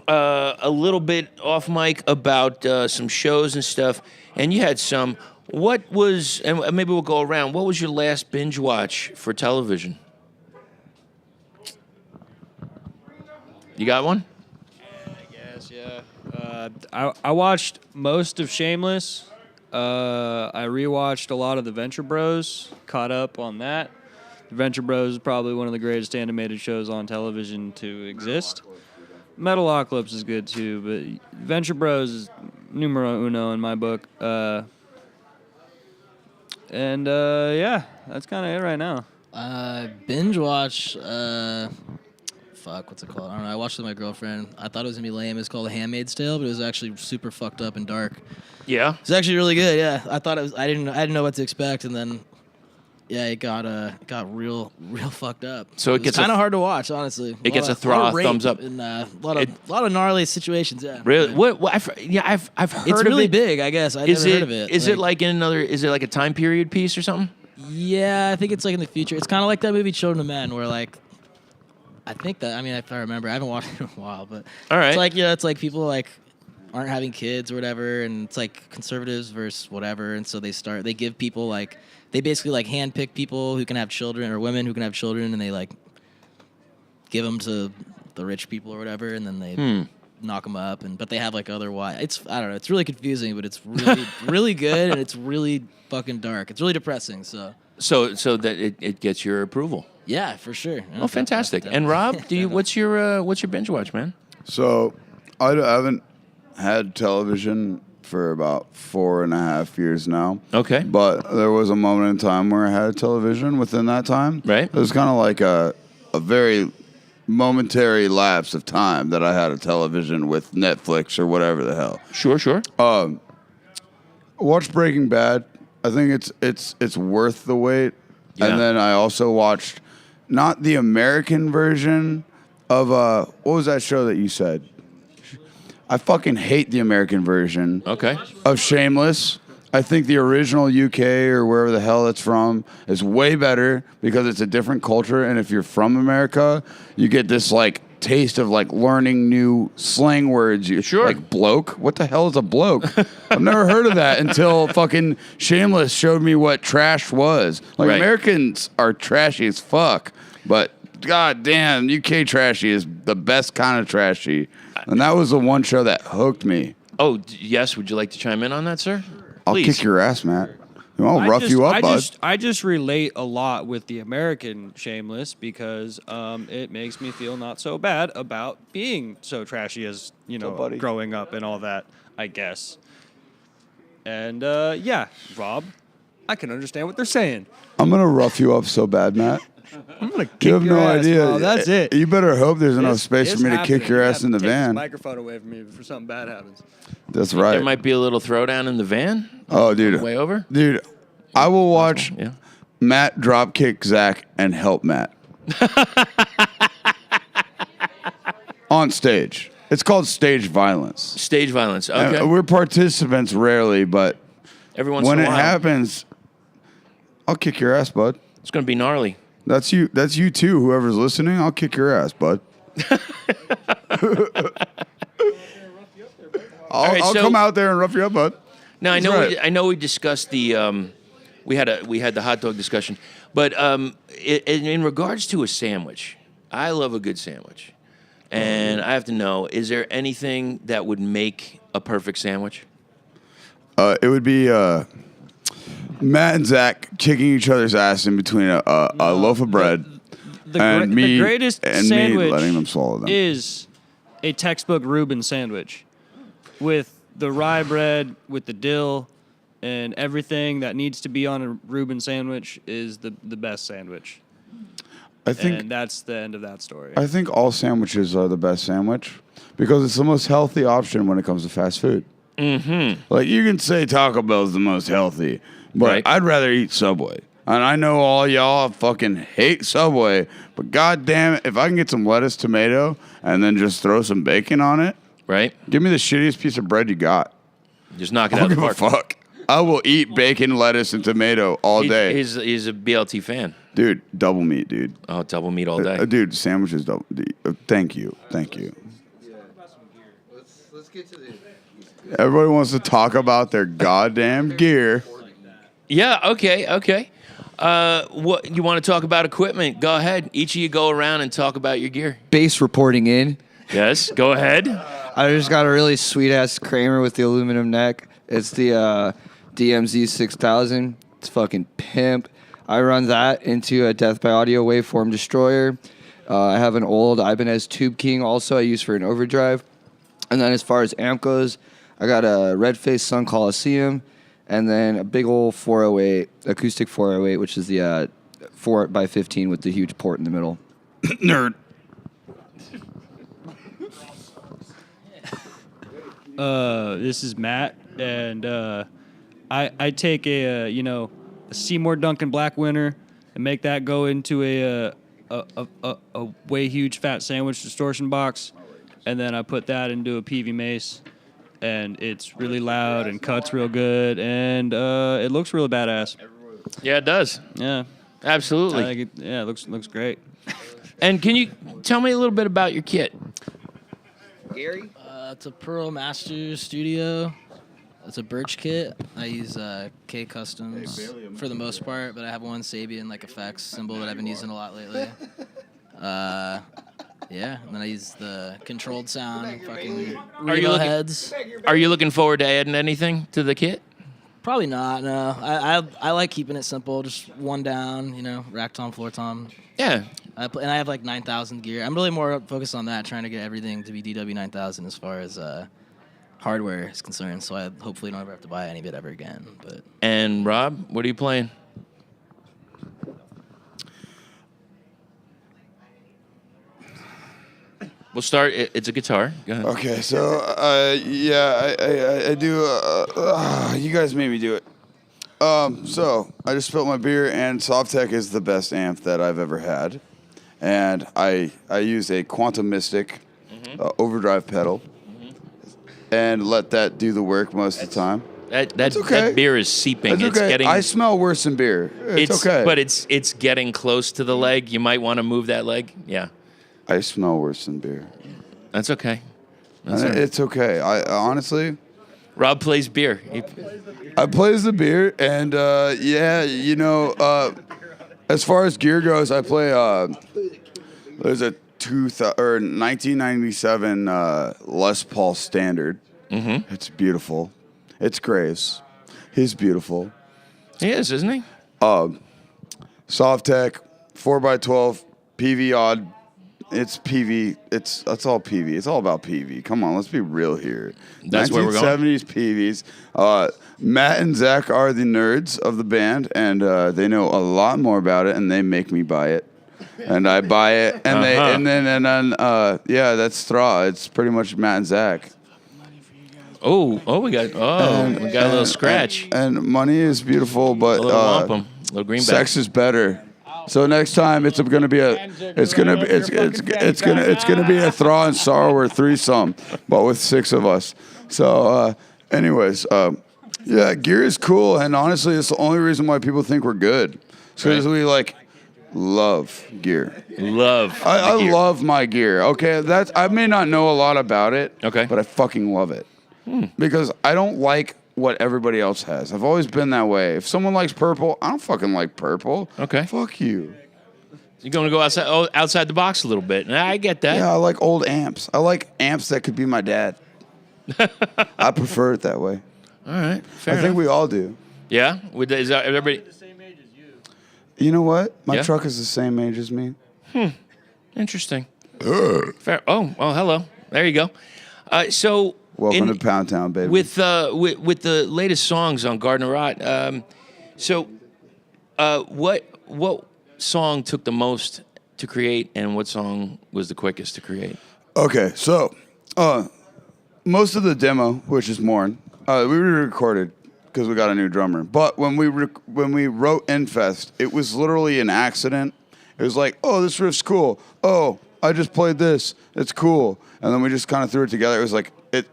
a little bit off mic about some shows and stuff, and you had some. What was, and maybe we'll go around, what was your last binge watch for television? You got one? I guess, yeah. I watched most of Shameless. I rewatched a lot of the Venture Bros. Caught up on that. The Venture Bros is probably one of the greatest animated shows on television to exist. Metalocalypse is good too, but Venture Bros is numero uno in my book. Yeah, that's kind of it right now. Binge watch. What's it called? I don't know. I watched it with my girlfriend. I thought it was gonna be lame. It's called The Handmaid's Tale, but it was actually super fucked up and dark. Yeah. It's actually really good. Yeah, I thought it was. I didn't know what to expect, and then yeah, it got real fucked up. So it gets kind of hard to watch, honestly. It gets a lot Thra of rape thumbs up. and a lot of gnarly situations. Yeah, Really? I've heard It's of really it. big. I guess I never heard of it. Is it like in another? Is it like a time period piece or something? Yeah, I think it's like in the future. It's kind of like that movie Children of Men, where like, I think that, I mean, if I remember, I haven't watched it in a while, but All right. it's like, yeah, it's like people like aren't having kids or whatever, and it's like conservatives versus whatever, and so they give people like, they basically like handpick people who can have children or women who can have children, and they like give them to the rich people or whatever, and then they knock them up, but they have like other wives. I don't know, it's really confusing, but it's really really good, and it's really fucking dark. It's really depressing. So that it gets your approval. yeah, for sure. Oh, fantastic! And Rob, what's your binge watch, man? So I haven't had television for about 4.5 years now. Okay. But there was a moment in time where I had a television within that time. Right. It was kind of like a very momentary lapse of time that I had a television with Netflix or whatever the hell. Sure. Watched Breaking Bad. I think it's worth the wait. Yeah. And then I also watched not the American version of what was that show that you said? I fucking hate the American version. Okay. Of Shameless. I think the original UK or wherever the hell it's from is way better because it's a different culture. And if you're from America, you get this like taste of like learning new slang words. Sure. Like bloke. What the hell is a bloke? I've never heard of that until fucking Shameless showed me what trash was. Like Right. Americans are trashy as fuck, but god damn, UK trashy is the best kind of trashy. And that was the one show that hooked me. Oh, yes. Would you like to chime in on that, sir? I'll Please. kick your ass, Matt. I'll rough you up, bud. I just relate a lot with the American Shameless because it makes me feel not so bad about being so trashy as, buddy? growing up and all that, I guess. And, yeah, Rob, I can understand what they're saying. I'm going to rough you up so bad, Matt. I'm going to kick You have your no ass, idea. Rob. That's it. You better hope there's enough space It's for me to kick your happening. ass in the Take this van. microphone away from me before something bad happens. That's right. There might be a little throwdown in the van. Oh, dude. Way over. Dude, I will watch Yeah. Matt drop kick Zach and help Matt. On stage. It's called stage violence. Stage violence. Okay. We're participants rarely, but Every once when in it a while. happens, I'll kick your ass, bud. It's going to be gnarly. That's you. That's you too. Whoever's listening, I'll kick your ass, bud. I'll right, so- come out there and rough you up, bud. Now That's right. I know we discussed the we had the hot dog discussion, but in regards to a sandwich, I love a good sandwich, and I have to know: is there anything that would make a perfect sandwich? It would be Matt and Zach kicking each other's ass in between a loaf of bread and me the greatest and sandwich me letting them swallow them. is a textbook Reuben sandwich with the rye bread, with the dill, and everything that needs to be on a Reuben sandwich is the best sandwich. I think And that's the end of that story. I think all sandwiches are the best sandwich because it's the most healthy option when it comes to fast food. Mm-hmm. Like you can say Taco Bell is the most healthy, but Right. I'd rather eat Subway. And I know all y'all fucking hate Subway, but god damn it, if I can get some lettuce, tomato, and then just throw some bacon on it, Right? give me the shittiest piece of bread you got. Just knock it I out don't of the give a park. fuck. I will eat bacon, lettuce, and tomato all day. He's a BLT fan. Dude, double meat, dude. Oh, double meat all day. Dude, sandwiches double. Thank you. Let's get to the. Everybody wants to talk about their goddamn gear. Yeah. Okay. What you want to talk about equipment? Go ahead. Each of you go around and talk about your gear. Base reporting in. Yes. Go ahead. I just got a really sweet ass Kramer with the aluminum neck. It's the DMZ 6000. It's fucking pimp. I run that into a Death by Audio waveform destroyer. I have an old Ibanez Tube King also I use for an overdrive. And then as far as amp goes, I got a Red Face Sun Coliseum and then a big old 408, acoustic 408, which is the 4x15 with the huge port in the middle. Nerd. This is Matt, and I take a Seymour Duncan Black Winter and make that go into a way huge fat sandwich distortion box, and then I put that into a PV Mace, and it's really loud and cuts real good, and it looks really badass. Yeah, it does. Yeah, Absolutely. I think it looks great. And can you tell me a little bit about your kit? It's a Pearl Master Studio. It's a Birch kit. I use K Customs for the most part, but I have one Sabian like effects symbol that I've been using a lot lately. Yeah, and then I use the controlled sound, fucking Are you Remo looking- heads. Are you looking forward to adding anything to the kit? Probably not. No, I like keeping it simple, just one down. Rack tom, floor tom. Yeah. And I have like 9,000 gear. I'm really more focused on that, trying to get everything to be DW 9000 as far as hardware is concerned. So I hopefully don't ever have to buy any of it ever again. But And Rob, what are you playing? We'll start. It's a guitar. Go ahead. Okay, so I do. You guys made me do it. So I just spilled my beer, and Softtech is the best amp that I've ever had, and I use a Quantum Mystic overdrive pedal, and let that do the work most of the time. That okay. that beer is seeping. That's It's okay. getting. I smell worse than beer. It's okay. But it's getting close to the leg. You might want to move that leg. Yeah, I smell worse than beer. that's okay. That's all right. It's okay. I honestly. Rob plays beer. I plays the beer, and as far as gear goes, I play. There's a 1997 Les Paul Standard. Mm-hmm. It's beautiful. It's Graves. He's beautiful. He is, isn't he? Softtech, 4x12, PV odd. It's PV. It's all PV. It's all about PV. Come on, let's be real here. That's where we're going. 1970s PVs. Matt and Zach are the nerds of the band, and they know a lot more about it, and they make me buy it, and I buy it, and then that's Thra. It's pretty much Matt and Zach. We got a little scratch. And money is beautiful, but A little wampum. A little greenback. sex is better. So next time it's gonna be a Thra and Sorrower threesome, but with 6 of us. So gear is cool, and honestly, it's the only reason why people think we're good. Because we love gear. I love my gear. Okay, I may not know a lot about it. Okay. But I fucking love it because I don't like what everybody else has. I've always been that way. If someone likes purple, I don't fucking like purple. Okay. Fuck you. You're going to go outside the box a little bit. And I get that. Yeah, I like old amps. I like amps that could be my dad. I prefer it that way. All right. Fair I enough. think we all do. Yeah? Is that everybody? You know what? My Yeah? truck is the same age as me. Interesting. Fair. Oh, well, hello. There you go. Welcome to Pound Town, baby. With the latest songs on Garden of Rot, what song took the most to create, and what song was the quickest to create? Okay, so most of the demo, which is Morn, we re-recorded because we got a new drummer. But when we wrote Infest, it was literally an accident. It was like, oh, this riff's cool. Oh, I just played this. It's cool. And then we just kind of threw it together. It was like, it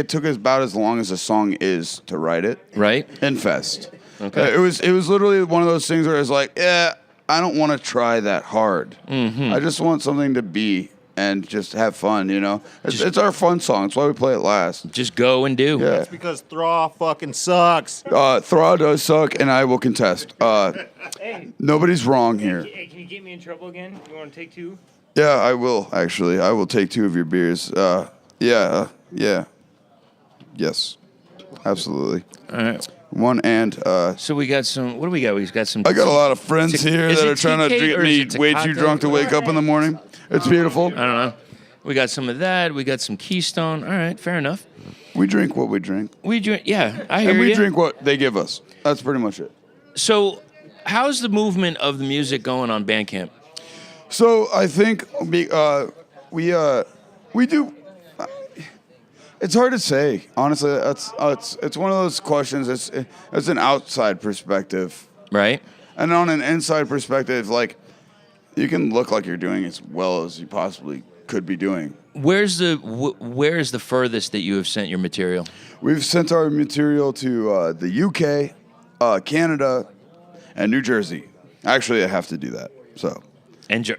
took us about as long as a song is to write it. Right. Infest. Okay. It was literally one of those things where it was like, I don't want to try that hard. Mm-hmm. I just want something to be and just have fun, you know? It's our fun song. That's why we play it last. Just go and do. Yeah. That's because Thra fucking sucks. Thra does suck, and I will contest. Nobody's wrong here. Hey, can you get me in trouble again? You want to take 2? Yeah, I will, actually. I will take 2 of your beers. Yeah. Yes. Absolutely. All right. One and... So we got some... What do we got? We got some... I got a lot of friends here is that it are trying to TK get or me is it way Tecate? too drunk to wake up in the morning. It's beautiful. I don't know. We got some of that. We got some Keystone. All right, fair enough. We drink what we drink. We drink... Yeah, I hear And we you. drink what they give us. That's pretty much it. So how's the movement of the music going on Bandcamp? So I think we do. It's hard to say, honestly. It's one of those questions. It's an outside perspective, Right? and on an inside perspective, like you can look like you're doing as well as you possibly could be doing. Where's the furthest that you have sent your material? We've sent our material to the UK, Canada, and New Jersey. Actually, I have to do that. So.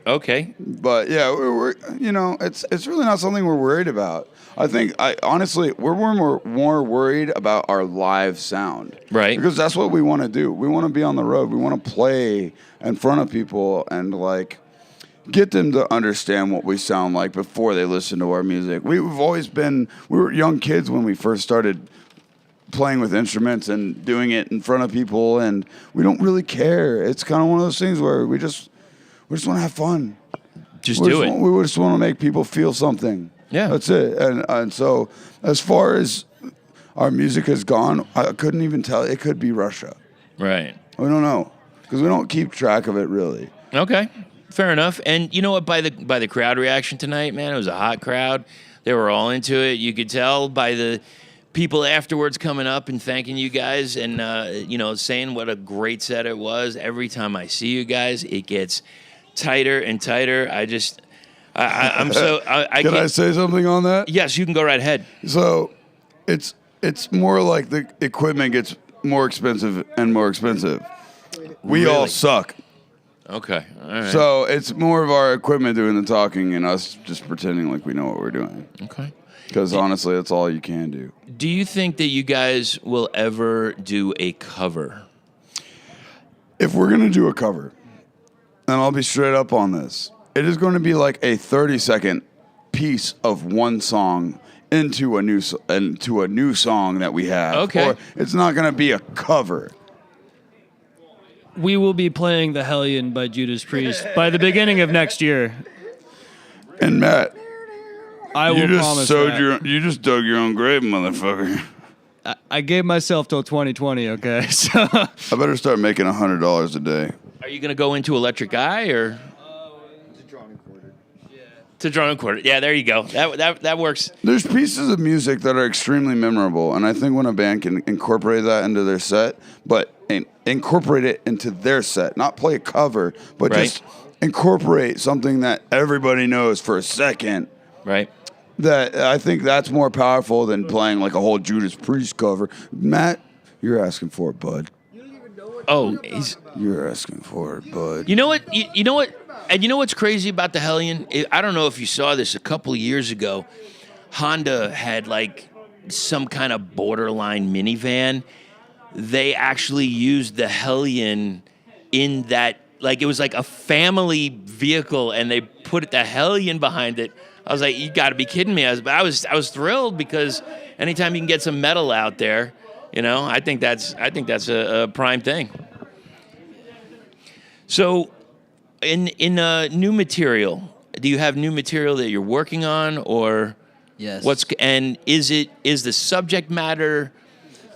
Okay. But yeah, we're it's really not something we're worried about. I think honestly we're more worried about our live sound, Right. Because that's what we want to do. We want to be on the road. We want to play in front of people and like get them to understand what we sound like before they listen to our music. We were young kids when we first started playing with instruments and doing it in front of people, and we don't really care. It's kind of one of those things where we just want to have fun. Just do it. We just want to make people feel something. Yeah. That's it. And so as far as our music has gone, I couldn't even tell. It could be Russia. Right. We don't know because we don't keep track of it really. Okay. Fair enough. And you know what? By the crowd reaction tonight, man, it was a hot crowd. They were all into it. You could tell by the people afterwards coming up and thanking you guys and saying what a great set it was. Every time I see you guys, it gets tighter and tighter. I'm so. Can I say something on that? Yes, you can go right ahead. So it's more like the equipment gets more expensive and more expensive. We all Really? suck. Okay. All right. So it's more of our equipment doing the talking and us just pretending like we know what we're doing. Okay. Because honestly, that's all you can do. Do you think that you guys will ever do a cover? If we're going to do a cover, and I'll be straight up on this, it is going to be like a 30-second piece of one song into a new song that we have. Okay. Or it's not going to be a cover. We will be playing the Hellion by Judas Priest by the beginning of next year. And Matt, I will promise that. you just dug your own grave, motherfucker. I gave myself till 2020, okay? So I better start making $100 a day. Are you going to go into Electric Eye or? To drawn and quartered. Yeah, there you go. That works. There's pieces of music that are extremely memorable, and I think when a band can incorporate that into their set, but incorporate it into their set, not play a cover, but Right. just incorporate something that everybody knows for a second. Right. That I think that's more powerful than playing like a whole Judas Priest cover. Matt, you're asking for it, bud. Oh, You're asking for it, bud. you know what? You know what? And you know what's crazy about the Hellion? I don't know if you saw this a couple of years ago. Honda had like some kind of borderline minivan. They actually used the Hellion in that, like it was like a family vehicle, and they put the Hellion behind it. I was like, you got to be kidding me! I was thrilled because anytime you can get some metal out there, I think that's a prime thing. So, in new material, do you have new material that you're working on, or Yes. is the subject matter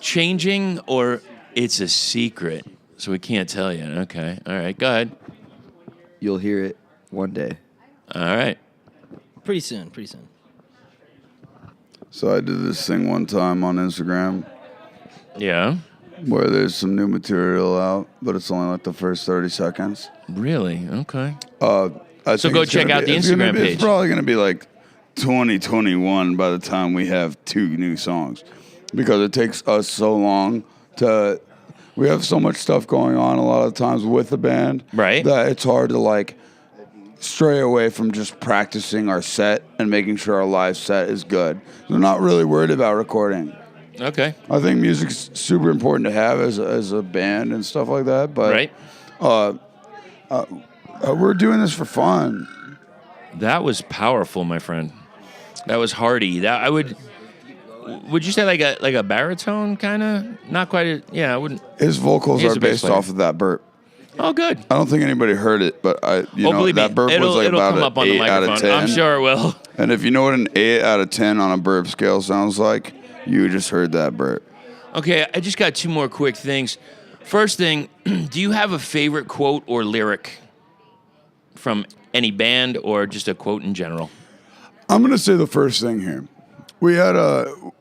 changing, or it's a secret so we can't tell you? Okay, all right, go ahead. You'll hear it one day. All right. Pretty soon. So I did this thing one time on Instagram Yeah. where there's some new material out, but it's only like the first 30 seconds. Really? Okay. I think go it's check gonna out be- the it's gonna Instagram be- page. It's probably going to be like 2021 by the time we have 2 new songs, because it takes us so long to. We have so much stuff going on a lot of times with the band, Right. that it's hard to like stray away from just practicing our set and making sure our live set is good. We're not really worried about recording. Okay. I think music's super important to have as a band and stuff like that, but Right. we're doing this for fun. That was powerful, my friend. That was hearty. That I would. Would you say like a baritone kind of? Not quite. I wouldn't. His vocals He's are a bass based player. off of that burp. Oh, good. I don't think anybody heard it, but Believe that me, burp it'll was like come about up an on the 8 out of microphone. 10. I'm sure it will. And if you know what an 8 out of 10 on a burp scale sounds like, you just heard that burp. Okay, I just got 2 more quick things. First thing, do you have a favorite quote or lyric from any band, or just a quote in general? I'm going to say the first thing here. We had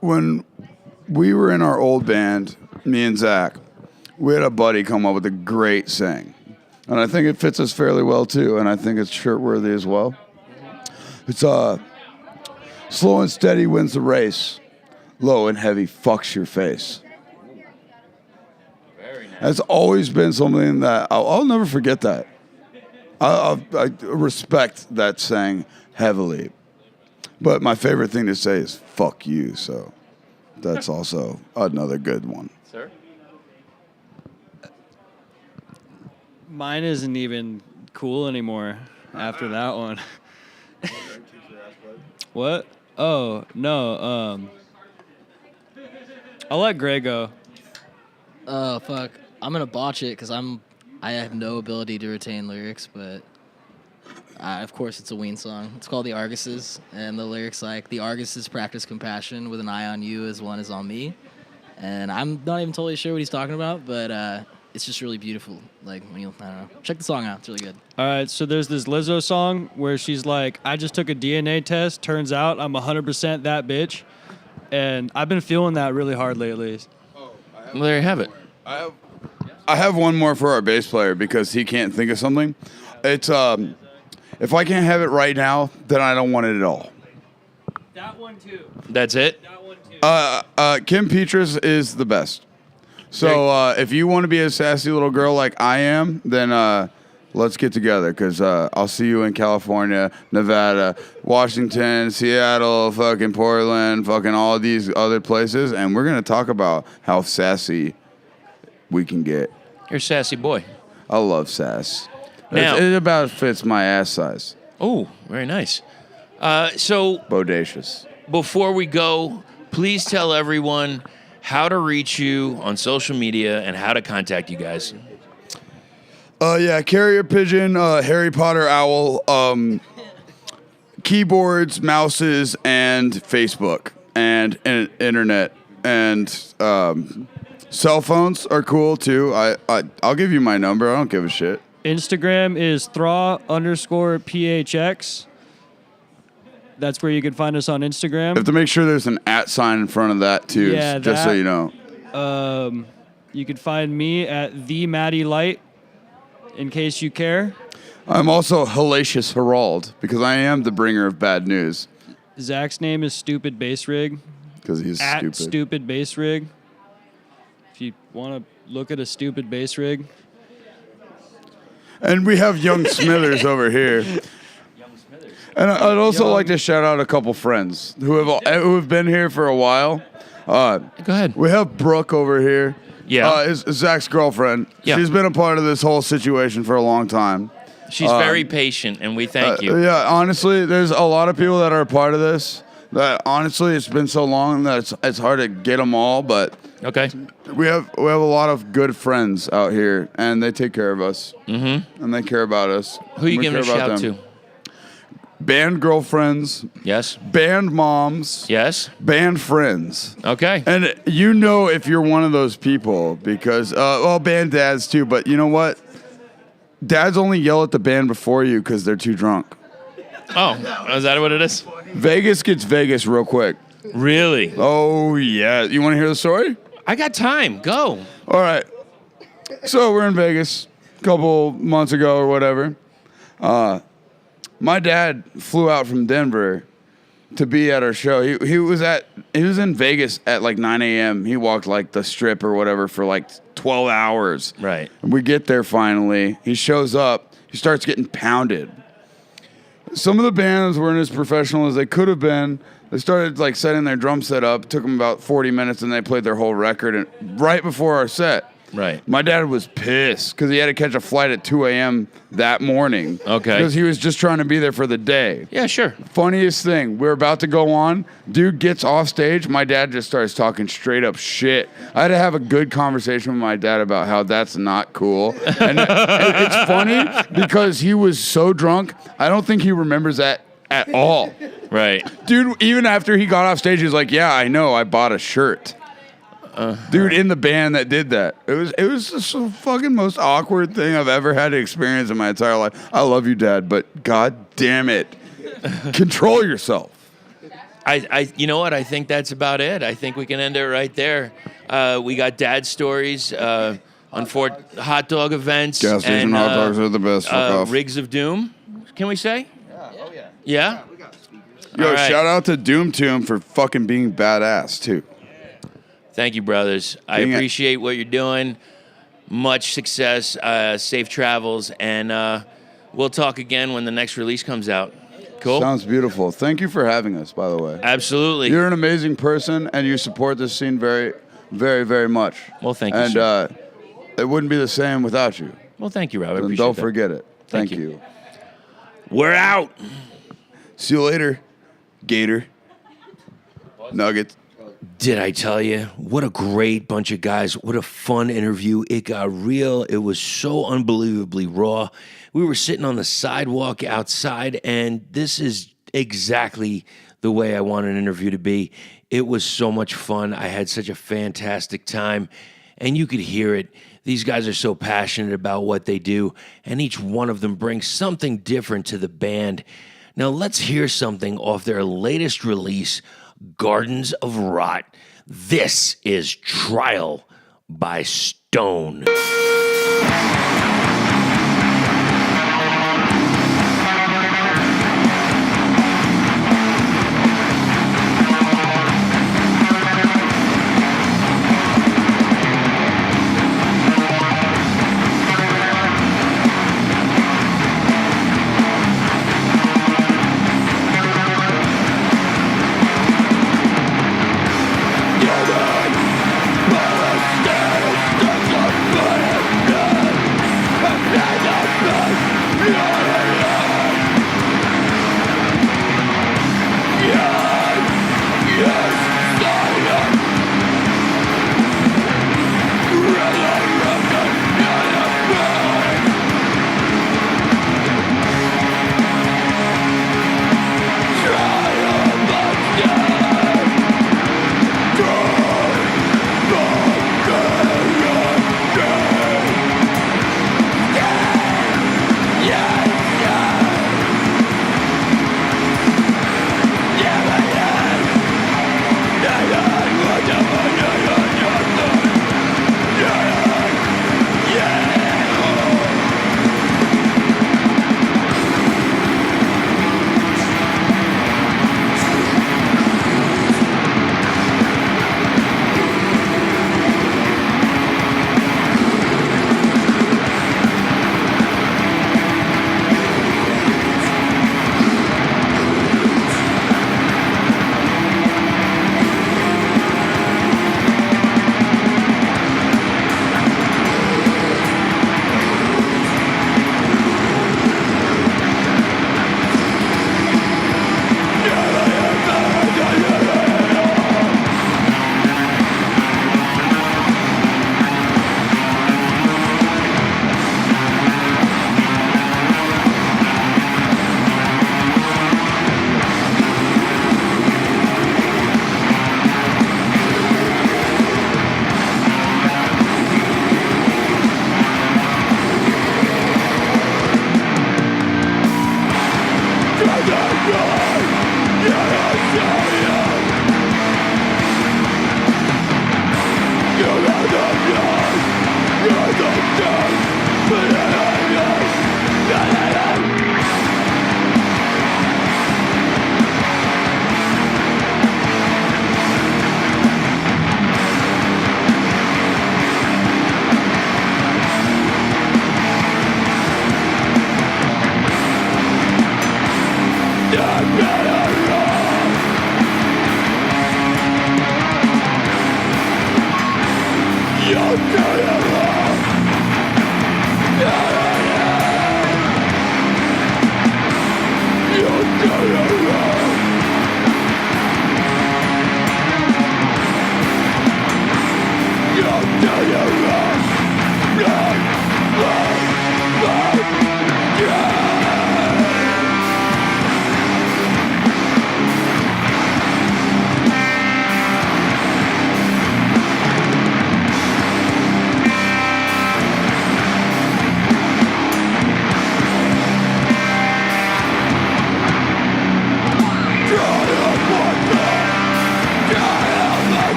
when we were in our old band, me and Zach, we had a buddy come up with a great saying. And I think it fits us fairly well, too. And I think it's shirt-worthy as well. It's slow and steady wins the race. Low and heavy fucks your face. Very nice. That's always been something that I'll never forget that. I respect that saying heavily. But my favorite thing to say is fuck you. So that's also another good one. Sir? Mine isn't even cool anymore after that one. What? Oh, no. I'll let Gray go. Oh fuck! I'm gonna botch it because I have no ability to retain lyrics, but Of course, it's a Ween song. It's called The Arguses, and the lyrics like, the Arguses practice compassion with an eye on you as one is on me. And I'm not even totally sure what he's talking about, but it's just really beautiful. Like, when you, I don't know. Check the song out. It's really good. All right, so there's this Lizzo song where she's like, I just took a DNA test. Turns out I'm 100% that bitch. And I've been feeling that really hard lately. Well, there you have it. I have one more for our bass player because he can't think of something. It's if I can't have it right now, then I don't want it at all. That one too. That's it? That one too. Kim Petras is the best. So if you want to be a sassy little girl like I am, then let's get together because I'll see you in California, Nevada, Washington, Seattle, fucking Portland, fucking all these other places, and we're going to talk about how sassy we can get. You're a sassy boy. I love sass. Now- It about fits my ass size. Oh, very nice. So Bodacious. before we go, please tell everyone how to reach you on social media and how to contact you guys. Yeah, carrier pigeon, Harry Potter owl, keyboards, mouses, and Facebook, and internet, and cell phones are cool too. I'll give you my number. I don't give a shit. Instagram is Thra_PHX. That's where you can find us on You Instagram. have to make sure there's an @ sign in front of that too, Yeah, just so that- you know. You can find me at the Maddie Light, in case you care. I'm also Hellacious Herald because I am the bringer of bad news Zach's name is Stupid Bass Rig. because he's At stupid. Stupid Bass Rig. If you want to look at a stupid bass rig. And we have Young Smithers over here. And I'd also like to shout out a couple friends who have been here for a while. Go ahead. We have Brooke over here. Yeah. Is Zach's girlfriend. Yeah. She's been a part of this whole situation for a long time. She's very patient, and we thank you. Yeah, honestly, there's a lot of people that are a part of this. That honestly, it's been so long that it's hard to get them all. But Okay. we have a lot of good friends out here, and they take care of us. Mm-hmm. And they care about us. Who are you We giving a care about shout them. to? Band girlfriends, Yes. band moms, Yes. band friends. Okay. And you know if you're one of those people because, band dads too, but you know what? Dads only yell at the band before you because they're too drunk. Oh, is that what it is? Vegas gets Vegas real quick. Really? Oh, yeah. You want to hear the story? I got time. Go. All right. So we're in Vegas a couple months ago or whatever. My dad flew out from Denver to be at our show. He was in Vegas at like 9 a.m. He walked like the strip or whatever for like 12 hours. Right. And we get there finally. He shows up. He starts getting pounded. Some of the bands weren't as professional as they could have been. They started like setting their drum set up. It took them about 40 minutes, and they played their whole record right before our set. Right. My dad was pissed because he had to catch a flight at 2 a.m. that morning. Okay. Because he was just trying to be there for the day. Yeah, sure. Funniest thing, we're about to go on. Dude gets off stage. My dad just starts talking straight up shit. I had to have a good conversation with my dad about how that's not cool. And it's funny because he was so drunk, I don't think he remembers that at all. Right. Dude, even after he got off stage, he was like, yeah, I know, I bought a shirt. Dude, in the band that did that. It was just the fucking most awkward thing I've ever had to experience in my entire life. I love you, Dad, but god damn it. Control yourself. You know what? I think that's about it. I think we can end it right there. We got dad stories, hot dog events. Gas station and, hot dogs are the best. Fuck off. Rigs of Doom, can we say? Oh, yeah. Yeah? Yo, All right. shout out to Doom Tomb for fucking being badass, too. Thank you, brothers. I Being a- appreciate what you're doing. Much success, safe travels, and we'll talk again when the next release comes out. Cool? Sounds beautiful. Thank you for having us, by the way. Absolutely. You're an amazing person, and you support this scene very, very, very much. Well, thank you, And sir. it wouldn't be the same without you. Well, thank you, Rob. I And appreciate don't that. forget it. Thank Thank you. you. We're out. See you later, Gator. Nuggets. Did I tell you? What a great bunch of guys. What a fun interview. It got real. It was so unbelievably raw. We were sitting on the sidewalk outside, and this is exactly the way I want an interview to be. It was so much fun. I had such a fantastic time, and you could hear it. These guys are so passionate about what they do, and each one of them brings something different to the band. Now let's hear something off their latest release, Gardens of Rot. This is Trial by Stone.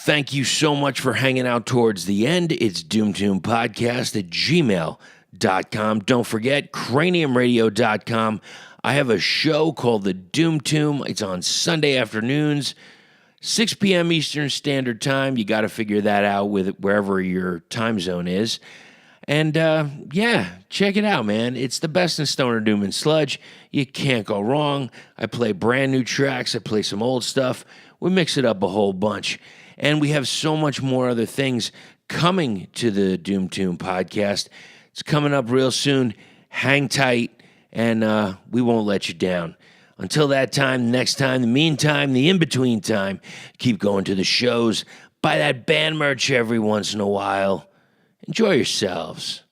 Thank you so much for hanging out towards the end. It's doomtombpodcast at gmail.com. Don't forget, craniumradio.com. I have a show called The Doom Tomb. It's on Sunday afternoons, 6 p.m. Eastern Standard Time. You got to figure that out with wherever your time zone is. And, yeah, check it out, man. It's the best in stoner doom and sludge. You can't go wrong. I play brand new tracks. I play some old stuff. We mix it up a whole bunch. And we have so much more other things coming to the Doom Tomb podcast. It's coming up real soon. Hang tight, and we won't let you down. Until that time, next time, the meantime, the in-between time, keep going to the shows. Buy that band merch every once in a while. Enjoy yourselves.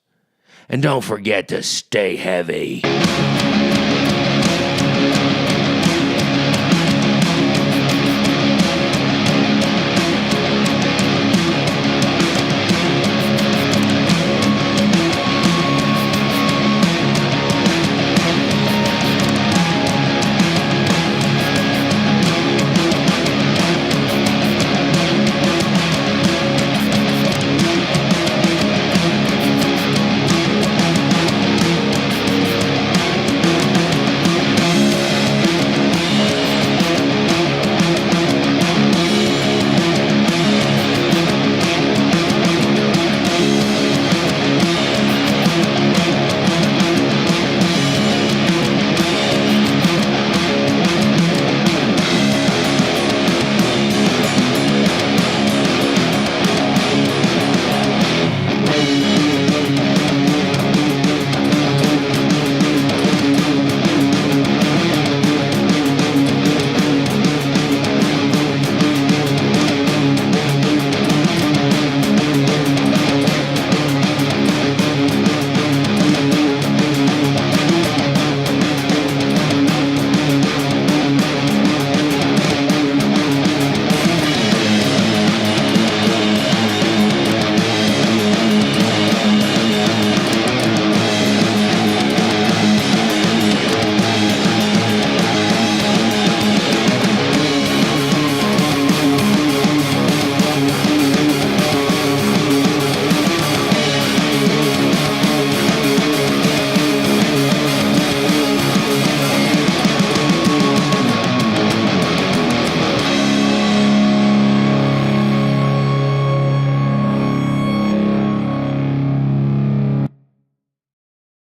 And don't forget to stay heavy.